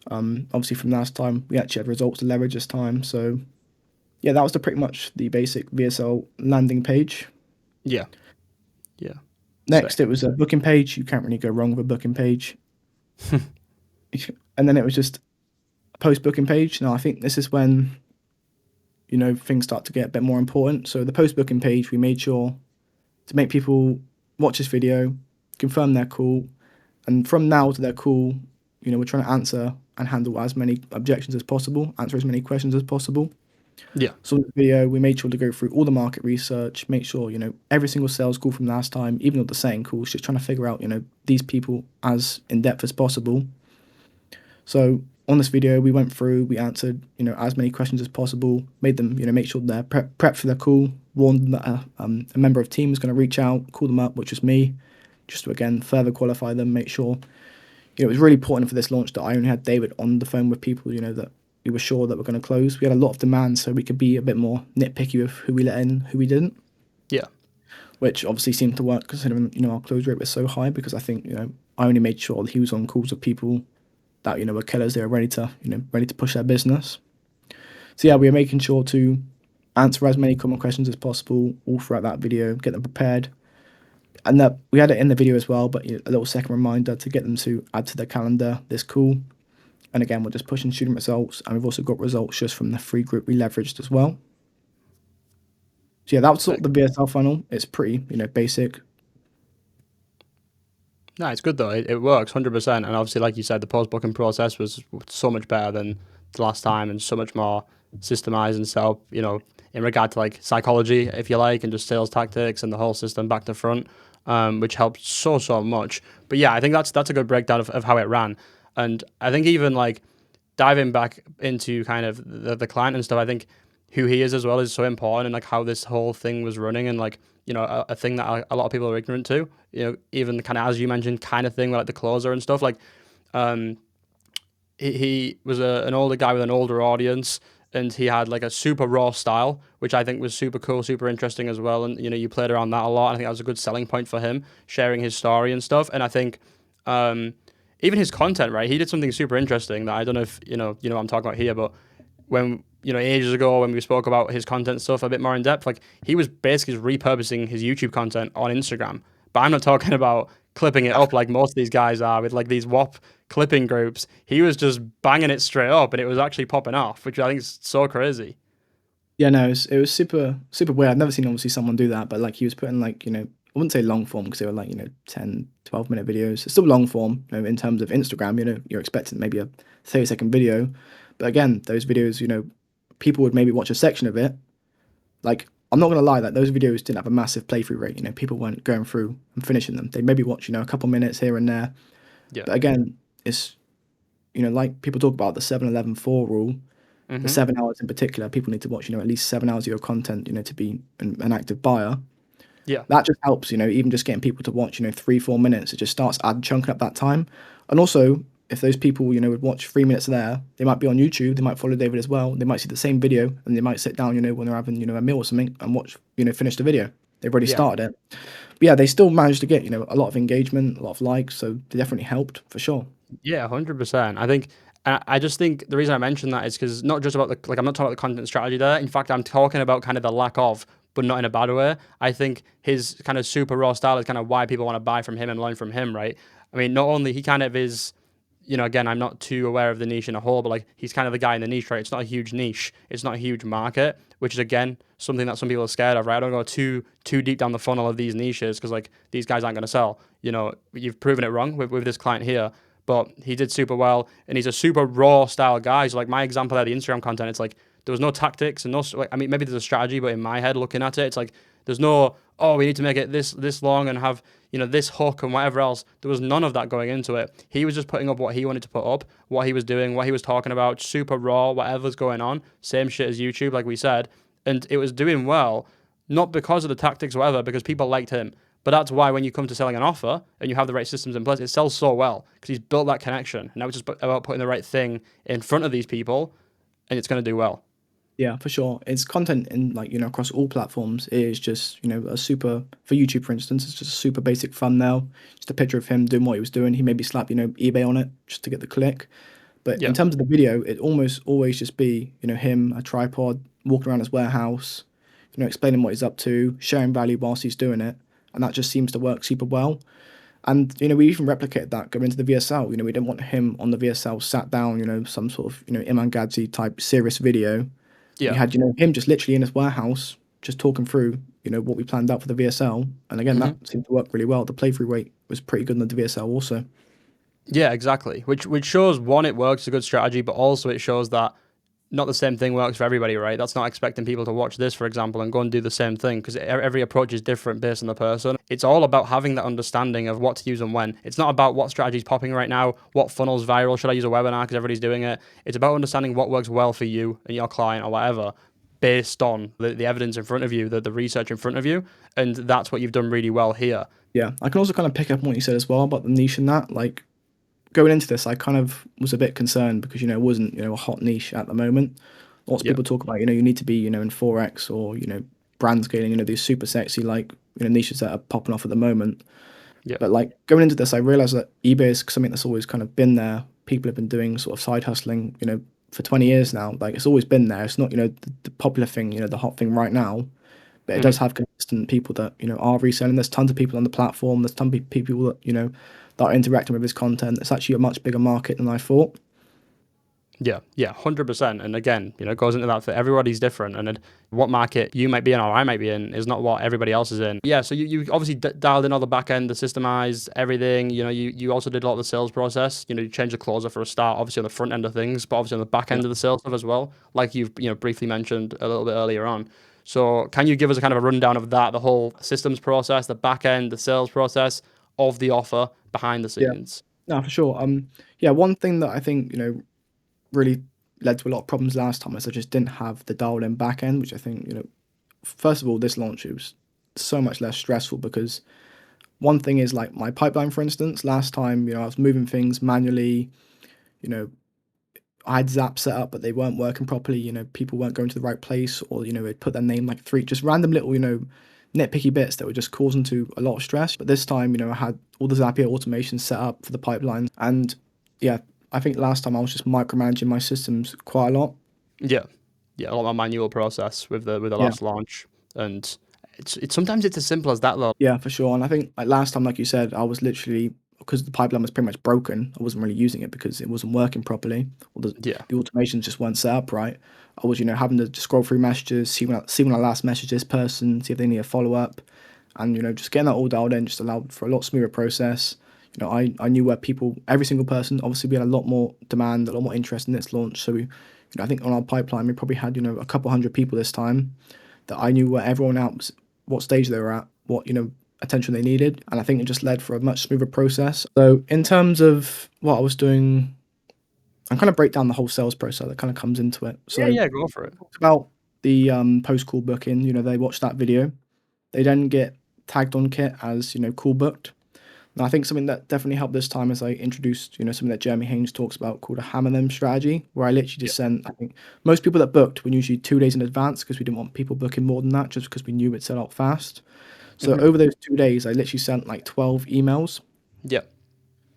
B: Obviously, from last time, we actually had results to leverage this time. So yeah, that was pretty much the basic VSL landing page.
A: Yeah. Yeah.
B: Next,
A: Sick.
B: it was a booking page. You can't really go wrong with a booking page. And then it was just a post booking page. Now, I think this is when things start to get a bit more important. So the post booking page, we made sure to make people watch this video, confirm they're cool, and from now to their call, we're trying to answer and handle as many objections as possible, answer as many questions as possible.
A: Yeah.
B: So in the video, we made sure to go through all the market research, make sure, every single sales call from last time, even with the same calls, just trying to figure out, these people as in depth as possible. So on this video, we went through, we answered, as many questions as possible, made them, make sure they're prepped for their call, warned them that a member of team was going to reach out, call them up, which was me, just to, again, further qualify them, make sure. It was really important for this launch that I only had David on the phone with people, that we were sure that we're going to close. We had a lot of demand, so we could be a bit more nitpicky with who we let in, who we didn't.
A: Yeah.
B: Which obviously seemed to work considering, our close rate was so high, because I think, I only made sure that he was on calls with people that, were killers. They were ready to push their business. So yeah, we were making sure to answer as many common questions as possible all throughout that video, get them prepared. And that we had it in the video as well, but a little second reminder to get them to add to their calendar this call. And again, we're just pushing student results, and we've also got results just from the free group we leveraged as well. So yeah, that was sort of the VSL funnel. It's pretty, basic.
A: No, it's good though. It works 100%. And obviously, like you said, the post booking process was so much better than the last time, and so much more systemized and set up, in regard to like psychology, if you like, and just sales tactics and the whole system back to front, which helped so much. But yeah, I think that's a good breakdown of how it ran. And I think even like diving back into kind of the client and stuff, I think who he is as well is so important, and like how this whole thing was running, and like, a thing that a lot of people are ignorant to, even kind of, as you mentioned, kind of thing like the closer and stuff. Like, he was an older guy with an older audience, and he had like a super raw style, which I think was super cool, super interesting as well. And, you played around that a lot. I think that was a good selling point for him, sharing his story and stuff. And I think, even his content, right? He did something super interesting that I don't know if, you know what I'm talking about here, but when, ages ago when we spoke about his content stuff a bit more in depth, like he was basically repurposing his YouTube content on Instagram. But I'm not talking about clipping it up like most of these guys are with like these WAP clipping groups. He was just banging it straight up, and it was actually popping off, which I think is so crazy.
B: Yeah, no, it was super weird. I've never seen obviously someone do that, but like he was putting like, I wouldn't say long form, because they were like, 10, 12-minute videos. It's still long form, in terms of Instagram, you're expecting maybe a 30-second video. But again, those videos, people would maybe watch a section of it. Like, I'm not going to lie, that those videos didn't have a massive playthrough rate. People weren't going through and finishing them. They maybe watch, a couple minutes here and there.
A: Yeah.
B: But again, it's, like people talk about the 7-11-4 rule, the 7 hours in particular, people need to watch, at least 7 hours of your content, to be an active buyer.
A: Yeah.
B: That just helps, even just getting people to watch, 3-4 minutes. It just starts chunking up that time. And also, if those people, would watch 3 minutes there, they might be on YouTube, they might follow David as well, they might see the same video, and they might sit down, when they're having, a meal or something, and watch, finish the video. They've already started it. But yeah, they still managed to get, a lot of engagement, a lot of likes, so they definitely helped, for sure.
A: Yeah, 100%. I think, I just think the reason I mentioned that is because not just about I'm not talking about the content strategy there. In fact, I'm talking about kind of the lack of, but not in a bad way. I think his kind of super raw style is kind of why people want to buy from him and learn from him, right? I mean, not only he kind of is, again, I'm not too aware of the niche in a whole, but like he's kind of the guy in the niche, right? It's not a huge niche. It's not a huge market, which is, again, something that some people are scared of, right? I don't go too deep down the funnel of these niches, because like these guys aren't going to sell. You've proven it wrong with this client here, but he did super well, and he's a super raw style guy. So like my example there, the Instagram content, it's like there was no tactics and no, like, I mean, maybe there's a strategy, but in my head looking at it, it's like there's no, oh, we need to make it this long and have, this hook and whatever else. There was none of that going into it. He was just putting up what he wanted to put up, what he was doing, what he was talking about, super raw, whatever's going on. Same shit as YouTube, like we said. And it was doing well, not because of the tactics or whatever, because people liked him. But that's why when you come to selling an offer and you have the right systems in place, it sells so well, because he's built that connection. And now it's just about putting the right thing in front of these people, and it's going to do well.
B: Yeah, for sure. It's content in like, across all platforms. It is just, a super, for YouTube, for instance, it's just a super basic thumbnail, just a picture of him doing what he was doing. He maybe slapped, eBay on it just to get the click. But in terms of the video, it almost always just be, him, a tripod, walking around his warehouse, explaining what he's up to, sharing value whilst he's doing it. And that just seems to work super well. And, we even replicated that going into the VSL. We didn't want him on the VSL sat down, some sort of, Iman Gadzi type serious video.
A: Yeah.
B: We had, him just literally in his warehouse, just talking through, what we planned out for the VSL. And again, that seemed to work really well. The playthrough rate was pretty good in the VSL also.
A: Yeah, exactly. Which shows one, it works, it's a good strategy, but also it shows that not the same thing works for everybody, right? That's not expecting people to watch this, for example, and go and do the same thing because every approach is different based on the person. It's all about having that understanding of what to use and when. It's not about what strategy's popping right now, what funnel's viral, should I use a webinar because everybody's doing it. It's about understanding what works well for you and your client or whatever based on the evidence in front of you, the research in front of you. And that's what you've done really well here.
B: Yeah, I can also kind of pick up on what you said as well about the niche and that. Like going into this, I kind of was a bit concerned because it wasn't a hot niche at the moment. Lots of
A: Yeah.
B: people talk about you need to be in forex or brand scaling. These super sexy like niches that are popping off at the moment.
A: Yeah.
B: But like going into this, I realized that eBay is something that's always kind of been there. People have been doing sort of side hustling, for 20 years now. Like it's always been there. It's not the popular thing, the hot thing right now. But it does
A: Mhm.
B: have consistent people that are reselling. There's tons of people on the platform. There's tons of people that that are interacting with this content. It's actually a much bigger market than I thought.
A: Yeah, yeah, 100%. And again, it goes into that for everybody's different. And what market you might be in or I might be in is not what everybody else is in. Yeah, so you obviously dialed in all the back end, the systemized everything. You also did a lot of the sales process. You changed the closer for a start, obviously on the front end of things, but obviously on the back
B: Yeah.
A: end of the sales stuff as well, like you've briefly mentioned a little bit earlier on. So can you give us a kind of a rundown of that, the whole systems process, the back end, the sales process of the offer behind the
B: Yeah.
A: scenes?
B: No, for sure. Yeah, one thing that I think, really led to a lot of problems last time is I just didn't have the dialed in back end, which I think, first of all, this launch it was so much less stressful because one thing is like my pipeline, for instance, last time, I was moving things manually, you know, I had Zap set up, but they weren't working properly. People weren't going to the right place, or they'd put their name like three, just random little, nitpicky bits that were just causing to a lot of stress. But this time, I had all the Zapier automations set up for the pipelines, and yeah, I think last time I was just micromanaging my systems quite a lot.
A: Yeah, yeah, a lot more manual process with the
B: Yeah,
A: last launch, and it's sometimes it's as simple as that though.
B: yeah, for sure. And I think like last time, like you said, I was literally because the pipeline was pretty much broken. I wasn't really using it because it wasn't working properly, or
A: Yeah,
B: the automations just weren't set up right. I was, having to scroll through messages, see when I last messaged this person, see if they need a follow up, and just getting that all dialed in just allowed for a lot smoother process. I knew where people, every single person, obviously we had a lot more demand, a lot more interest in this launch. So I think on our pipeline we probably had a couple hundred people this time that I knew where everyone else, what stage they were at, what attention they needed, and I think it just led for a much smoother process. So in terms of what I was doing, I'm kind of break down the whole sales process that kind of comes into it.
A: yeah,
B: So
A: yeah. Go for it.
B: it's about the post call booking. They watch that video, they then get tagged on Kit as call booked. And I think something that definitely helped this time is I introduced something that Jeremy Haynes talks about called a hammer them strategy, where I literally
A: Yeah.
B: just sent. I think most people that booked were usually 2 days in advance because we didn't want people booking more than that, just because we knew it'd sell out fast. So
A: Hmm.
B: over those 2 days, I literally sent like 12 emails.
A: Yeah.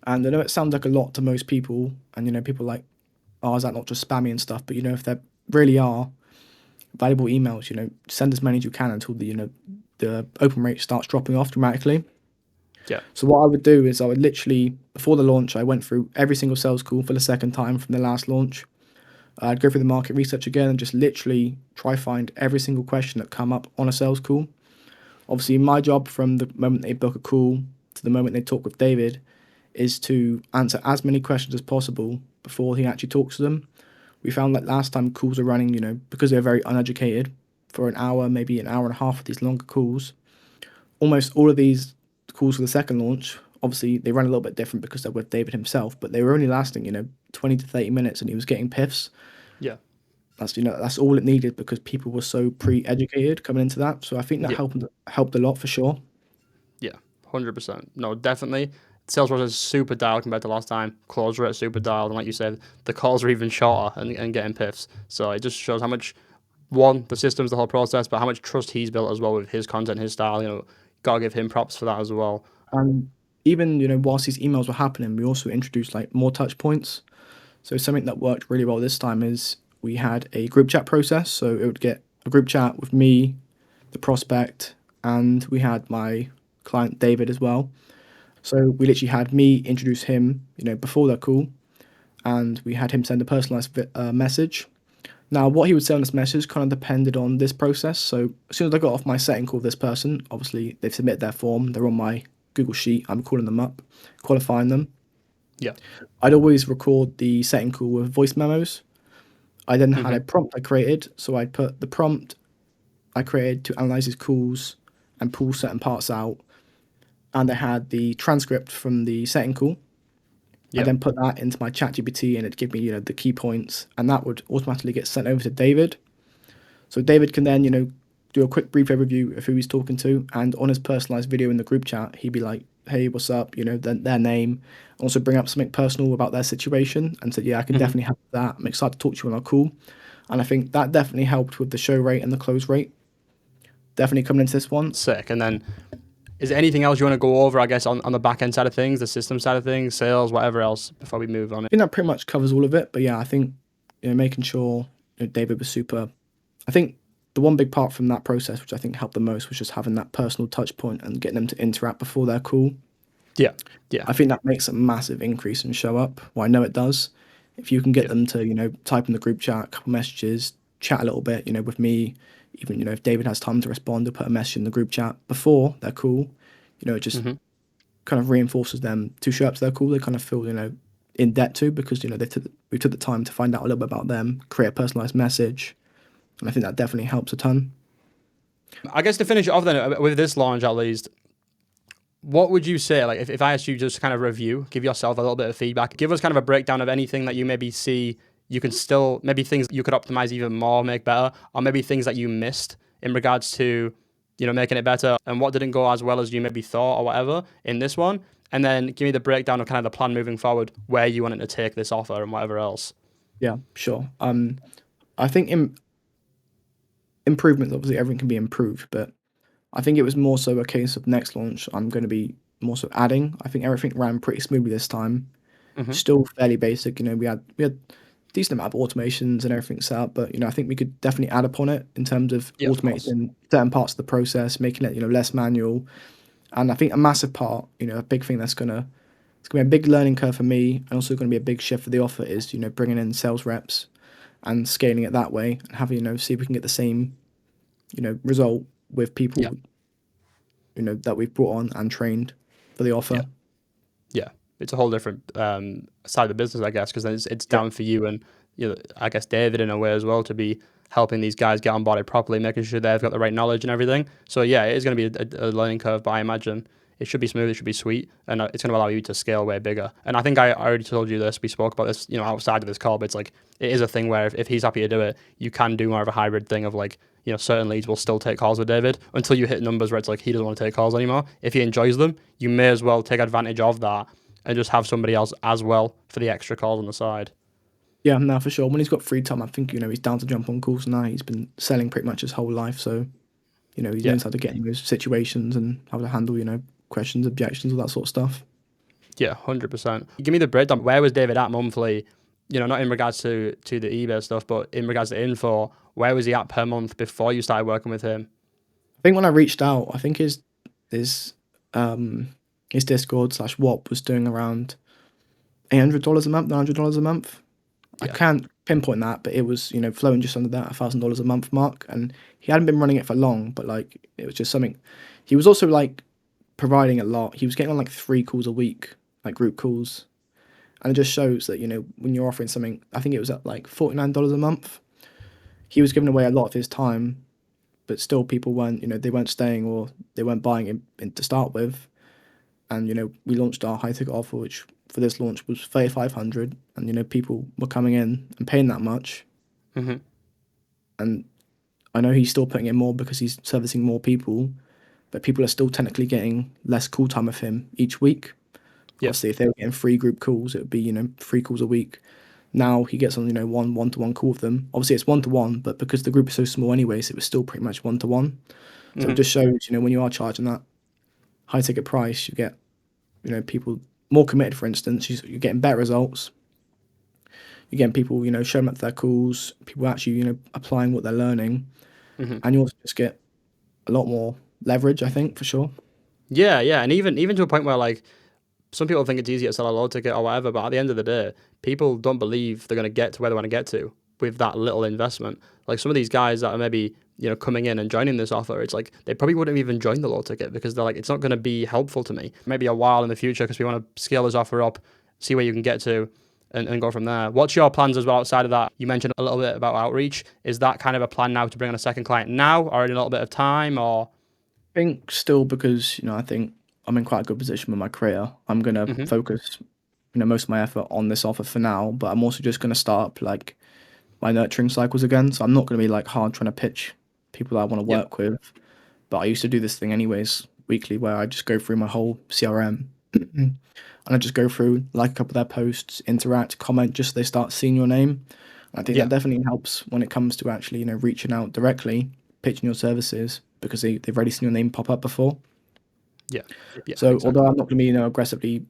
B: And I know it sounds like a lot to most people, and people are like, oh, is that not just spammy and stuff? But if there really are valuable emails, send as many as you can until the open rate starts dropping off dramatically.
A: Yeah.
B: So what I would do is I would literally, before the launch, I went through every single sales call for the second time from the last launch. I'd go through the market research again and just literally try find every single question that come up on a sales call. Obviously, my job from the moment they book a call to the moment they talk with David is to answer as many questions as possible before he actually talks to them. We found that last time calls are running, because they're very uneducated, for an hour, maybe an hour and a half of these longer calls. Almost all of these calls for the second launch, obviously they run a little bit different because they're with David himself, but they were only lasting, 20 to 30 minutes and he was getting piffs.
A: Yeah.
B: That's all it needed because people were so pre-educated coming into that. So I think that
A: Yeah.
B: helped a lot for sure.
A: Yeah. 100%. No, definitely. Sales process is super dialed compared to last time. Close rate super dialed, and like you said, the calls are even shorter and getting piffs. So it just shows how much one the systems, the whole process, but how much trust he's built as well with his content, his style. Gotta give him props for that as well.
B: And even, whilst these emails were happening, we also introduced like more touch points. So something that worked really well this time is we had a group chat process. So it would get a group chat with me, the prospect, and we had my client David as well. So we literally had me introduce him, before that call, and we had him send a personalized message. Now, what he would say on this message kind of depended on this process. So as soon as I got off my setting call with this person, obviously they've submitted their form, they're on my Google Sheet, I'm calling them up, qualifying them.
A: Yeah.
B: I'd always record the setting call with voice memos. I then had a
A: Hmm.
B: prompt I created, so I'd put the prompt I created to analyze his calls and pull certain parts out, and I had the transcript from the setting call. I
A: Yeah.
B: then put that into my chat GPT and it'd give me, the key points, and that would automatically get sent over to David. So David can then, do a quick brief overview of who he's talking to, and on his personalized video in the group chat, he'd be like, "Hey, what's up?" Their name. Also bring up something personal about their situation, and said, "Yeah, I can
A: Hmm.
B: definitely help with that. I'm excited to talk to you on our call." And I think that definitely helped with the show rate and the close rate. Definitely coming into this one.
A: Sick. And then is there anything else you want to go over, I guess, on the back end side of things, the system side of things, sales, whatever else, before we move on?
B: I think that pretty much covers all of it. But yeah, I think making sure David was super. I think the one big part from that process, which I think helped the most, was just having that personal touch point and getting them to interact before their call.
A: Yeah. Yeah.
B: I think that makes a massive increase in show up. Well, I know it does. If you can get
A: Yeah.
B: them to, type in the group chat, a couple messages, chat a little bit, with me, even, if David has time to respond or put a message in the group chat before they're cool, it just
A: Hmm.
B: kind of reinforces them to show up to their call. They kind of feel, in debt to, because, we took the time to find out a little bit about them, create a personalized message. And I think that definitely helps a ton.
A: I guess to finish it off then, with this launch at least, what would you say, like if I asked you just kind of review, give yourself a little bit of feedback, give us kind of a breakdown of anything that you maybe see you can still, maybe things you could optimize even more, make better, or maybe things that you missed in regards to, making it better, and what didn't go as well as you maybe thought or whatever in this one. And then give me the breakdown of kind of the plan moving forward, where you wanted to take this offer and whatever else.
B: Yeah, sure. I think improvements, obviously everything can be improved, but I think it was more so a case of next launch, I'm going to be more so adding. I think everything ran pretty smoothly this time.
A: Hmm.
B: Still fairly basic, we had decent amount of automations and everything set up, but I think we could definitely add upon it in terms of
A: Yeah, of course.
B: automating certain parts of the process, making it less manual. And I think a massive part, a big thing it's gonna be a big learning curve for me, and also gonna be a big shift for the offer is bringing in sales reps and scaling it that way, and having see if we can get the same result with
A: Yeah.
B: people that we've brought on and trained for the
A: Yeah.
B: offer.
A: Yeah, it's a whole different side of the business, I guess, because then it's
B: Yeah,
A: down for you and I guess David in a way as well to be helping these guys get onboarded properly, making sure they've got the right knowledge and everything. So yeah, it is going to be a learning curve, but I imagine it should be smooth, it should be sweet, and it's going to allow you to scale way bigger. And I think I already told you this. We spoke about this, outside of this call, but it's like it is a thing where if he's happy to do it, you can do more of a hybrid thing of like. Certain leads will still take calls with David until you hit numbers where it's like he doesn't want to take calls anymore. If he enjoys them, you may as well take advantage of that and just have somebody else as well for the extra calls on the side.
B: yeah, no, for sure. When he's got free time, I think he's down to jump on calls now. He's been selling pretty much his whole life, so he
A: Yeah,
B: knows how to get in those situations and how to handle questions, objections, all that sort of stuff.
A: yeah, 100%. Give me the breakdown. Where was David at monthly? Not in regards to the eBay stuff, but in regards to info, where was he at per month before you started working with him?
B: I think when I reached out, I think his um his Discord slash WAP was doing around $800 a month, $900 a month. I
A: Yeah.
B: can't pinpoint that, but it was flowing just under that $1,000 a month mark, and he hadn't been running it for long, but like it was just something. He was also like providing a lot. He was getting on like 3 calls a week, like group calls, and it just shows that when you're offering something, I think it was at like $49 a month. He was giving away a lot of his time, but still people weren't they weren't staying or they weren't buying it to start with. And we launched our high ticket offer, which for this launch was 3,500, and people were coming in and paying that much.
A: Hmm.
B: And I know he's still putting in more because he's servicing more people, but people are still technically getting less call time with him each week.
A: Yeah.
B: Obviously, if they were getting 3 group calls, it would be 3 calls a week. Now he gets on one-to-one call with them. Obviously, it's one-to-one, but because the group is so small anyways, it was still pretty much one-to-one. So it
A: Hmm.
B: just shows when you are charging that high ticket price, you get people more committed. For instance, you're getting better results. You're getting people showing up to their calls. People actually applying what they're learning,
A: Hmm.
B: and you also just get a lot more leverage. I think for sure.
A: Yeah, yeah, and even to a point where like some people think it's easier to sell a low ticket or whatever, but at the end of the day, people don't believe they're going to get to where they want to get to with that little investment. Like some of these guys that are maybe coming in and joining this offer, it's like they probably wouldn't even join the low ticket because they're like, it's not going to be helpful to me. Maybe a while in the future because we want to scale this offer up see where you can get to, and go from there. What's your plans as well outside of that? You mentioned a little bit about outreach. Is that kind of a plan now to bring on a second client now, or in a little bit of time, or?
B: I think still because, I think I'm in quite a good position with my career. I'm gonna
A: Hmm.
B: focus, most of my effort on this offer for now, but I'm also just gonna start up like my nurturing cycles again. So I'm not gonna be like hard trying to pitch people that I want to
A: Yeah.
B: work with. But I used to do this thing anyways, weekly, where I just go through my whole CRM and I just go through, like a couple of their posts, interact, comment, just so they start seeing your name. I think
A: Yeah.
B: that definitely helps when it comes to actually, reaching out directly, pitching your services because they've already seen your name pop up before.
A: Yeah. Yeah.
B: So although
A: Exactly.
B: I'm not going to be, aggressively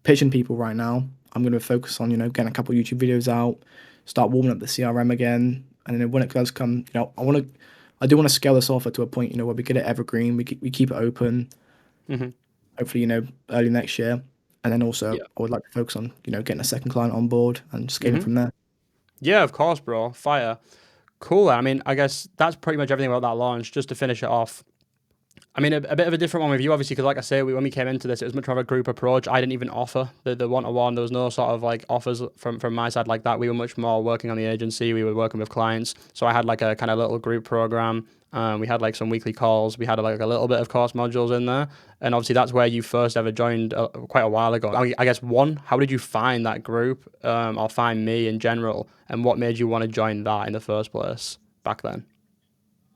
B: pitching people right now, I'm going to focus on, getting a couple of YouTube videos out, start warming up the CRM again. And then when it does come, I do want to scale this offer to a point, where we get it evergreen, we keep it open,
A: Hmm.
B: hopefully, early next year. And then also
A: Yeah.
B: I would like to focus on, getting a second client on board and scaling
A: Hmm.
B: from there.
A: Yeah. Of course, bro. Fire. Cool. I mean, I guess that's pretty much everything about that launch. Just to finish it off, I mean, a bit of a different one with you, obviously, because like I say, when we came into this, it was much more of a group approach. I didn't even offer the one-to-one. There was no sort of like offers from my side like that. We were much more working on the agency. We were working with clients. So I had like a kind of little group program. We had like some weekly calls. We had like a little bit of course modules in there. And obviously, that's where you first ever joined quite a while ago. I guess one, how did you find that group or find me in general? And what made you want to join that in the first place back then?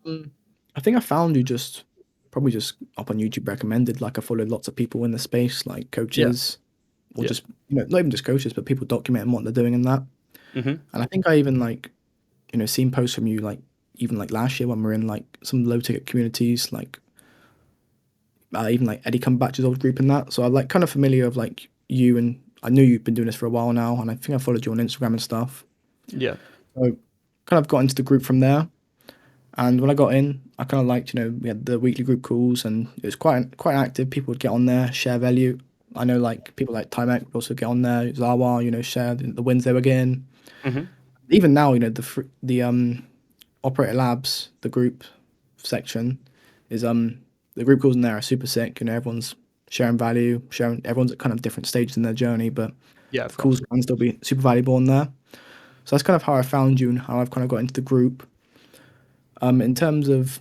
B: I think I found you just probably just up on YouTube recommended. Like I followed lots of people in the space, like
A: Yeah.
B: coaches, or
A: Yeah.
B: just not even just coaches, but people documenting what they're doing in that.
A: Mm-hmm.
B: And I think I even like seen posts from you like even like last year when we were in like some low ticket communities, like even like Eddie Cumberbatch's old group in that. So I'm like kind of familiar of like you, and I knew you've been doing this for a while now, and I think I followed you on Instagram and stuff.
A: Yeah.
B: So kind of got into the group from there. And when I got in, I kind of liked, we had the weekly group calls, and it was quite active. People would get on there, share value. I know like people like Timek would also get on there. Zawa, share the wins they were getting.
A: Mm-hmm.
B: Even now, the Operator Labs, the group section, is the group calls in there are super sick. Everyone's sharing value, sharing. Everyone's at kind of different stages in their journey, but
A: Yeah,
B: the
A: of
B: calls
A: course.
B: can still be super valuable in there. So that's kind of how I found you and how I've kind of got into the group. In terms of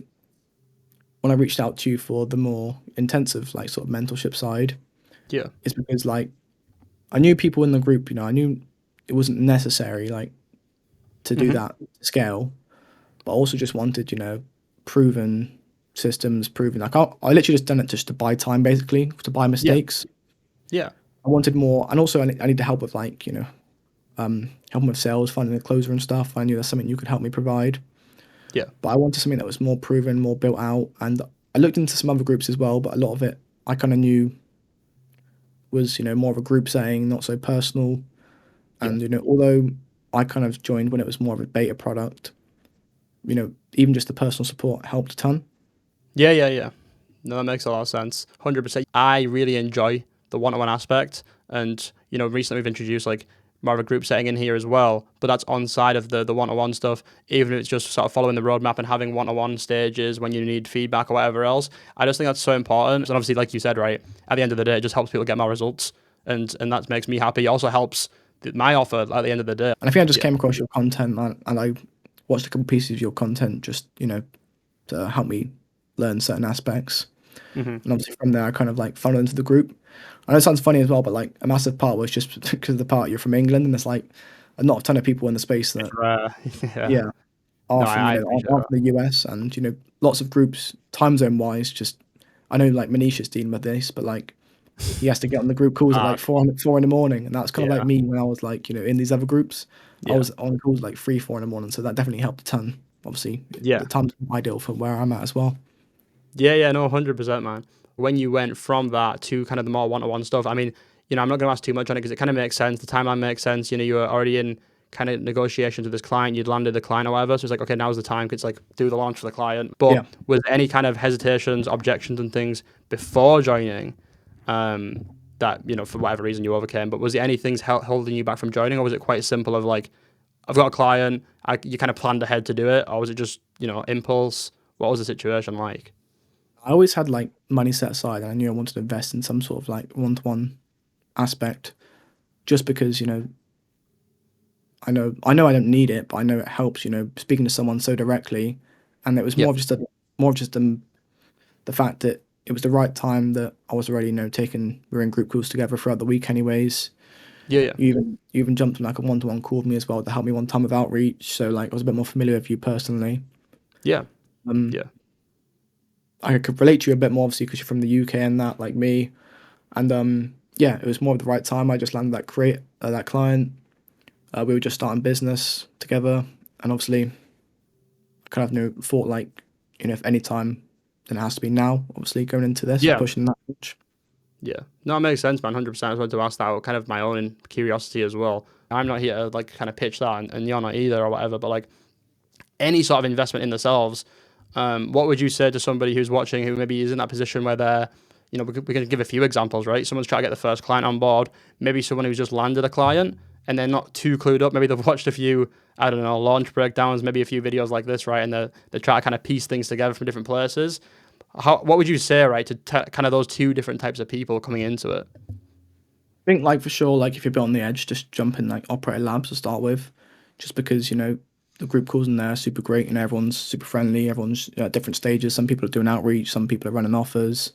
B: when I reached out to you for the more intensive, like sort of mentorship side,
A: Yeah.
B: is because like I knew people in the group. I knew it wasn't necessary like to do
A: Mm-hmm.
B: that scale, but I also just wanted proven systems, proven. Like I literally just done it just to buy time, basically to buy
A: Yeah.
B: mistakes.
A: Yeah.
B: I wanted more, and also I need to help with like helping with sales, finding a closer and stuff. I knew that's something you could help me provide.
A: Yeah.
B: But I wanted something that was more proven, more built out. And I looked into some other groups as well, but a lot of it I kind of knew was, more of a group setting, not so personal.
A: Yeah.
B: And, although I kind of joined when it was more of a beta product, even just the personal support helped a ton.
A: Yeah. Yeah. Yeah. No, that makes a lot of sense. 100%. I really enjoy the one-to-one aspect, and recently we've introduced like more of a group setting in here as well. But that's on side of the one-to-one stuff. Even if it's just sort of following the roadmap and having one-to-one stages when you need feedback or whatever else. I just think that's so important. And obviously, like you said, right at the end of the day, it just helps people get more results, and that makes me happy. It also helps my offer at the end of the day.
B: And I think I just
A: Yeah.
B: came across your content and I watched a couple pieces of your content just, to help me learn certain aspects.
A: Mm-hmm.
B: And obviously from there, I kind of like funneled into the group. I know it sounds funny as well, but like a massive part was just because of the part you're from England, and there's like not a ton of people in the space
A: It's
B: that,
A: rare. Yeah.
B: yeah, are
A: No,
B: from
A: I appreciate
B: are
A: that.
B: from the US, and lots of groups time zone wise. Just I know like Manisha's dealing with this, but like he has to get on the group calls at
A: Ah,
B: like four in the morning, and that's kind of like
A: yeah.
B: me when I was like in these other groups. I
A: Yeah.
B: was on calls like 3 4 in the morning, so that definitely helped a ton. Obviously, the
A: Yeah.
B: time's ideal for where I'm at as well.
A: Yeah, yeah, no, 100%, man. When you went from that to kind of the more one-to-one stuff, I mean, I'm not going to ask too much on it because it kind of makes sense. The timeline makes sense. You were already in kind of negotiations with this client. You'd landed the client or whatever. So it's like, okay, now's the time. It's like do the launch for the client. But
B: Yeah.
A: was there any kind of hesitations, objections, and things before joining that, for whatever reason you overcame? But was there any things holding you back from joining, or was it quite simple of like, I've got a client, you kind of planned ahead to do it, or was it just, impulse? What was the situation like?
B: I always had like money set aside, and I knew I wanted to invest in some sort of like one-to-one aspect. just because I know I don't need it, but I know it helps. Speaking to someone so directly, and it was
A: Yeah.
B: more of just the fact that it was the right time that I was already taking we were in group calls together throughout the week anyways.
A: Yeah. Yeah.
B: You even jumped on like a one-to-one call with me as well to help me one time with outreach. So like I was a bit more familiar with you personally.
A: Yeah.
B: Um,
A: Yeah.
B: I could relate to you a bit more obviously because you're from the UK and that like me. And yeah, it was more of the right time. I just landed that client. We were just starting business together, and obviously I kind of thought like if any time, then it has to be now. Obviously going into this and
A: Yeah.
B: pushing that much.
A: Yeah. No, it makes sense, man. 100%. I just wanted to ask that out, kind of my own curiosity as well. I'm not here to like kind of pitch that, and you're not either or whatever. But like any sort of investment in themselves, what would you say to somebody who's watching who maybe is in that position where they're, we can give a few examples, right? Someone's trying to get the first client on board. Maybe someone who's just landed a client and they're not too clued up. Maybe they've watched a few, I don't know, launch breakdowns, maybe a few videos like this, right? And they try to kind of piece things together from different places. What would you say, right, to kind of those two different types of people coming into it?
B: I think like for sure, like if you're a bit on the edge, just jump in like operator labs to start with, just because the group calls in there are super great. Everyone's super friendly. Everyone's at different stages. Some people are doing outreach. Some people are running offers.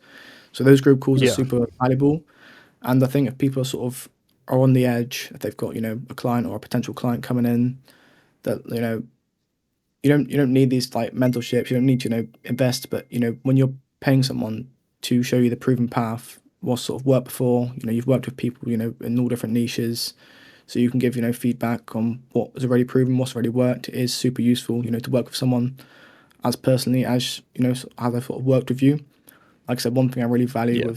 B: So those group calls are
A: Yeah.
B: super valuable. And I think if people are sort of are on the edge, if they've got a client or a potential client coming in, that you don't need these like mentorships. You don't need to invest, but when you're paying someone to show you the proven path, what's sort of worked before. You've worked with people in all different niches, so you can give feedback on what was already proven, what's already worked. It is super useful to work with someone as personally as how they've sort of worked with you. Like I said, one thing I really value
A: Yeah.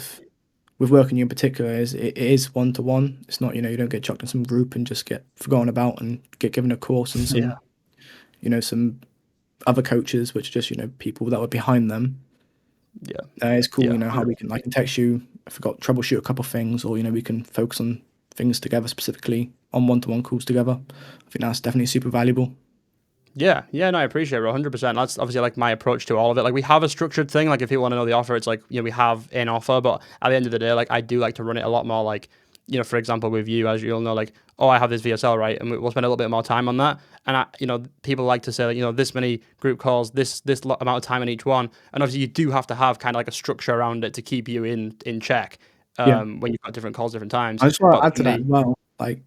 B: with working you in particular is it is one to one. It's not you don't get chucked in some group and just get forgotten about and get given a course and
A: Yeah.
B: some other coaches, which are just people that were behind them.
A: Yeah.
B: It's cool,
A: Yeah.
B: how we can I can text you if I got troubleshoot a couple of things, or we can focus on things together specifically on one-to-one calls together. I think that's definitely super valuable.
A: Yeah, yeah, no, I appreciate it, 100%. That's obviously like my approach to all of it. Like we have a structured thing. Like if you want to know the offer, it's like we have an offer, but at the end of the day, like I do like to run it a lot more. Like for example, with you, as you'll know, like I have this VSL, right, and we'll spend a little bit more time on that. And people like to say like this many group calls, this amount of time in each one, and obviously you do have to have kind of like a structure around it to keep you in check.
B: Yeah,
A: When you've got different calls, different times.
B: I just want
A: But
B: to add
A: for
B: to that
A: me,
B: as well. Like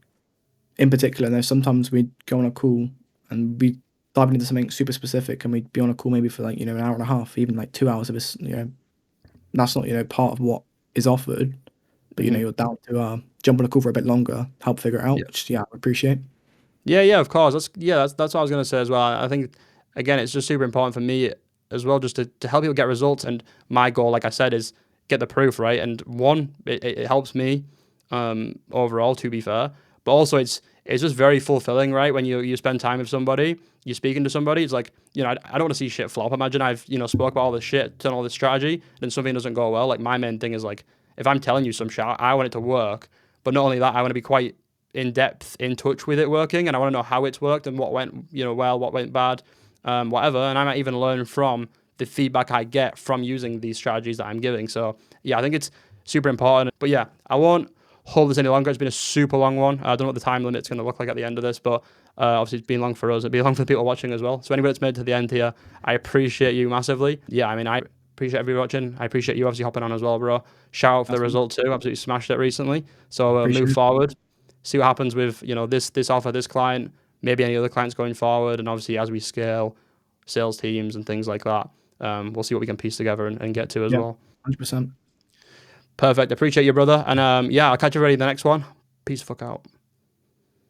B: in particular, there's sometimes we'd go on a call and we dive into something super specific, and we'd be on a call maybe for like an hour and a half, even like 2 hours of this. That's not part of what is offered, but
A: mhm.
B: you're down to jump on a call for a bit longer, help figure it out, which I appreciate.
A: Yeah, yeah, of course. That's what I was gonna say as well. I think again, it's just super important for me as well, just to help people get results. And my goal, like I said, is get the proof right. And one, it helps me overall, to be fair, but also it's just very fulfilling, right? When you spend time with somebody, you're speaking to somebody. It's like I don't want to see shit flop. Imagine I've spoke about all this shit, done all this strategy, and something doesn't go well. Like my main thing is like if I'm telling you some shit, I want it to work. But not only that, I want to be quite in depth, in touch with it working, and I want to know how it's worked and what went well, what went bad, whatever. And I might even learn from the feedback I get from using these strategies that I'm giving. So yeah, I think it's super important. But yeah, I won't hold this any longer. It's been a super long one. I don't know what the time limit's going to look like at the end of this, but obviously it's been long for us. It'll be long for the people watching as well. So anybody that's made it to the end here, I appreciate you massively. Yeah, I mean, I appreciate everybody watching. I appreciate you obviously hopping on as well, bro. Shout out for the
B: That's
A: result too. Absolutely smashed it recently. So move
B: appreciate it.
A: forward, see what happens with this offer, this client, maybe any other clients going forward, and obviously as we scale sales teams and things like that, we'll see what we can piece together and get to as
B: Yeah,
A: well.
B: 100%.
A: Perfect. Appreciate you, brother. And yeah, I'll catch you ready in the next one. Peace the fuck out.